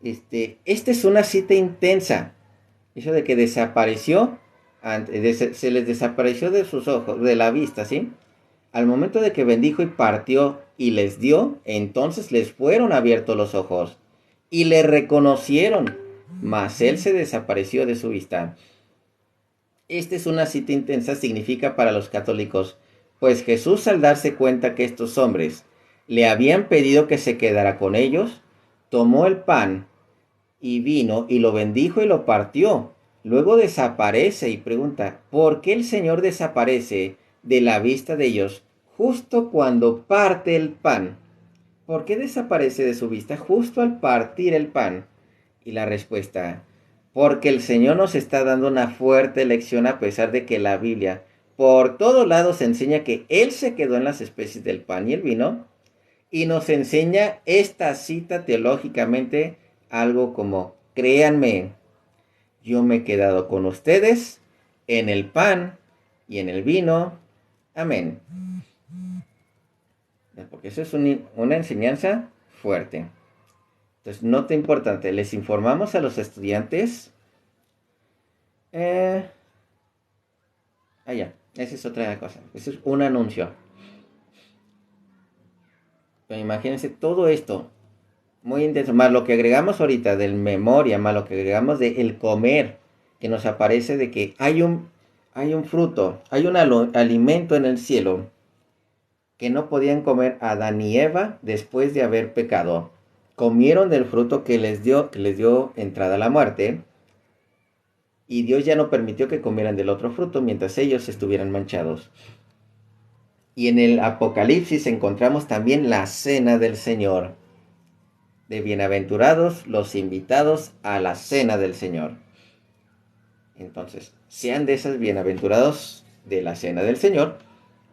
Esta es una cita intensa. Eso de que desapareció, se les desapareció de sus ojos, de la vista, ¿sí? Al momento de que bendijo y partió y les dio, entonces les fueron abiertos los ojos y le reconocieron, mas él se desapareció de su vista. Esta es una cita intensa, significa para los católicos, pues Jesús al darse cuenta que estos hombres le habían pedido que se quedara con ellos, tomó el pan y vino y lo bendijo y lo partió. Luego desaparece y pregunta, ¿por qué el Señor desaparece de la vista de ellos justo cuando parte el pan? ¿Por qué desaparece de su vista justo al partir el pan? Y la respuesta, porque el Señor nos está dando una fuerte lección a pesar de que la Biblia por todos lados enseña que Él se quedó en las especies del pan y el vino, y nos enseña esta cita teológicamente algo como, créanme, yo me he quedado con ustedes en el pan y en el vino. Amén. Porque eso es una enseñanza fuerte. Entonces, nota importante, les informamos a los estudiantes. Ya, esa es otra cosa. Eso es un anuncio. Pero imagínense todo esto, muy intenso, más lo que agregamos ahorita del memoria, más lo que agregamos del comer, que nos aparece de que hay un fruto, hay un alimento en el cielo que no podían comer Adán y Eva después de haber pecado. Comieron del fruto que les dio entrada a la muerte, y Dios ya no permitió que comieran del otro fruto mientras ellos estuvieran manchados. Y en el Apocalipsis encontramos también la cena del Señor. De bienaventurados los invitados a la cena del Señor. Entonces, sean de esos bienaventurados de la cena del Señor.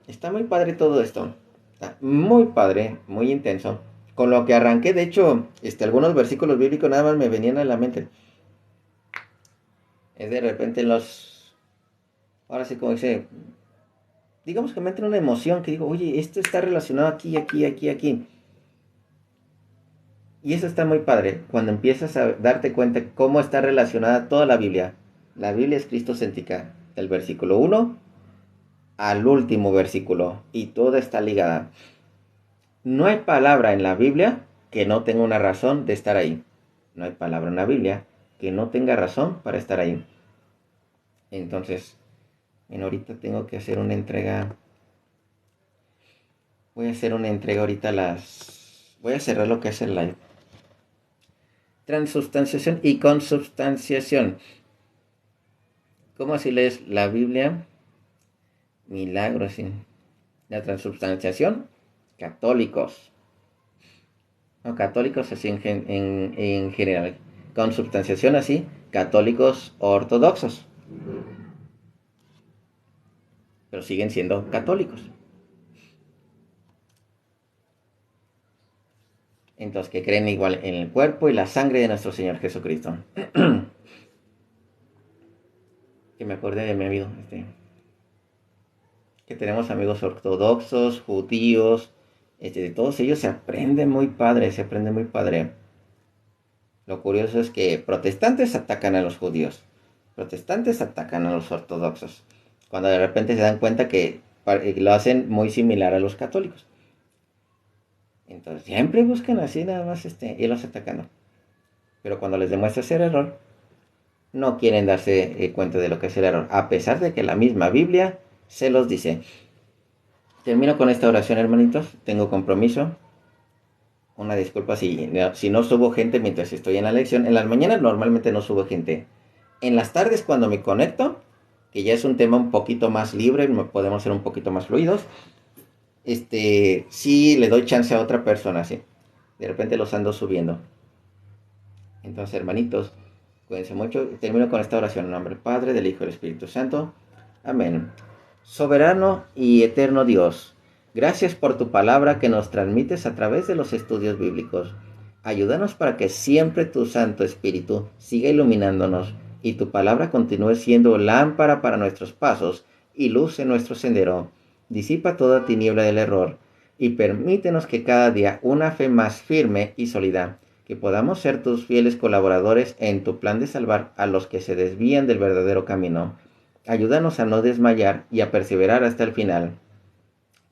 Está muy padre todo esto. Está muy padre, muy intenso. Con lo que arranqué, de hecho, algunos versículos bíblicos nada más me venían a la mente. Es de repente ahora sí como dice, digamos que me entra una emoción que digo, oye, esto está relacionado aquí, aquí, aquí, aquí. Y eso está muy padre, cuando empiezas a darte cuenta cómo está relacionada toda la Biblia. La Biblia es cristocéntrica, del versículo 1 al último versículo, y toda está ligada. No hay palabra en la Biblia que no tenga una razón de estar ahí. No hay palabra en la Biblia que no tenga razón para estar ahí. Entonces, ahorita tengo que hacer una entrega. Voy a hacer una entrega ahorita a las Voy a cerrar lo que es el live. Transubstanciación y consubstanciación. ¿Cómo así lees la Biblia? Milagros, sí. La transubstanciación, católicos. No, católicos así en general. Consubstanciación así, católicos ortodoxos. Pero siguen siendo católicos. Entonces, que creen igual en el cuerpo y la sangre de nuestro Señor Jesucristo. Que me acordé de mi amigo, que tenemos amigos ortodoxos, judíos, de todos ellos se aprende muy padre, se aprende muy padre. Lo curioso es que protestantes atacan a los judíos, protestantes atacan a los ortodoxos, cuando de repente se dan cuenta que lo hacen muy similar a los católicos. Entonces siempre buscan así nada más irlos atacando. Pero cuando les demuestra ser error, no quieren darse cuenta de lo que es el error, a pesar de que la misma Biblia se los dice. Termino con esta oración, hermanitos. Tengo compromiso. Una disculpa si no subo gente mientras estoy en la lección. En las mañanas normalmente no subo gente. En las tardes cuando me conecto, que ya es un tema un poquito más libre, podemos ser un poquito más fluidos, sí le doy chance a otra persona, sí. De repente los ando subiendo. Entonces, hermanitos, cuídense mucho. Termino con esta oración en nombre del Padre, del Hijo y del Espíritu Santo. Amén. Soberano y eterno Dios, gracias por tu palabra que nos transmites a través de los estudios bíblicos. Ayúdanos para que siempre tu Santo Espíritu siga iluminándonos y tu palabra continúe siendo lámpara para nuestros pasos y luz en nuestro sendero. Disipa toda tiniebla del error y permítenos que cada día una fe más firme y sólida, que podamos ser tus fieles colaboradores en tu plan de salvar a los que se desvían del verdadero camino. Ayúdanos a no desmayar y a perseverar hasta el final.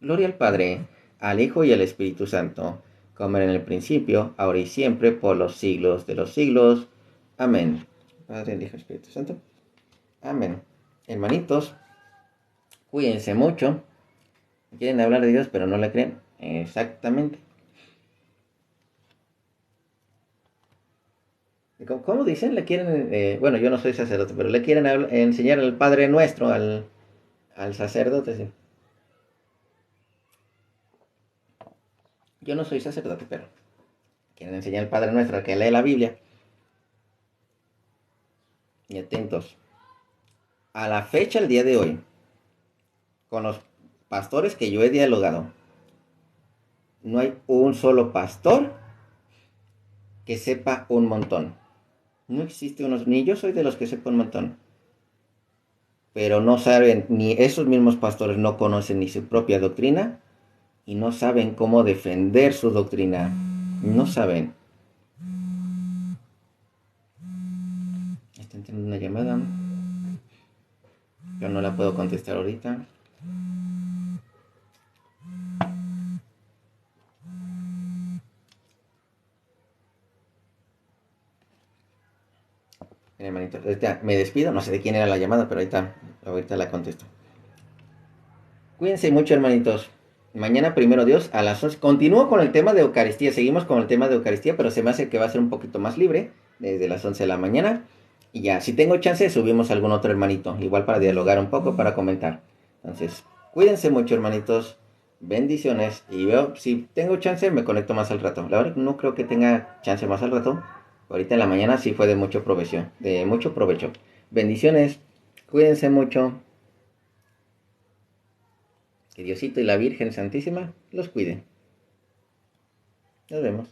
Gloria al Padre, al Hijo y al Espíritu Santo, como era en el principio, ahora y siempre, por los siglos de los siglos. Amén. Padre, el Hijo y el Espíritu Santo. Amén. Hermanitos, cuídense mucho. Quieren hablar de Dios, pero no le creen. Exactamente. ¿Cómo dicen? Le quieren, bueno, yo no soy sacerdote, pero le quieren enseñar al Padre Nuestro, al sacerdote, sí. Yo no soy sacerdote, pero quieren enseñar al Padre Nuestro, al que lee la Biblia. Y atentos. A la fecha, el día de hoy, con los pastores que yo he dialogado, no hay un solo pastor que sepa un montón. No existe uno, ni yo soy de los que sepa un montón. Pero no saben, ni esos mismos pastores no conocen ni su propia doctrina y no saben cómo defender su doctrina. No saben. Están teniendo una llamada. Yo no la puedo contestar ahorita. Hermanito, me despido, no sé de quién era la llamada, pero ahorita la contesto. Cuídense mucho, hermanitos. Mañana, primero Dios, a las 11. Continúo con el tema de Eucaristía. Seguimos con el tema de Eucaristía, pero se me hace que va a ser un poquito más libre, desde las 11 de la mañana. Y ya, si tengo chance, subimos algún otro hermanito, igual para dialogar un poco, para comentar. Entonces, cuídense mucho, hermanitos. Bendiciones. Y veo, si tengo chance, me conecto más al rato. La verdad, no creo que tenga chance más al rato. Ahorita en la mañana sí fue de mucho provecho. Bendiciones. Cuídense mucho. Que Diosito y la Virgen Santísima los cuiden. Nos vemos.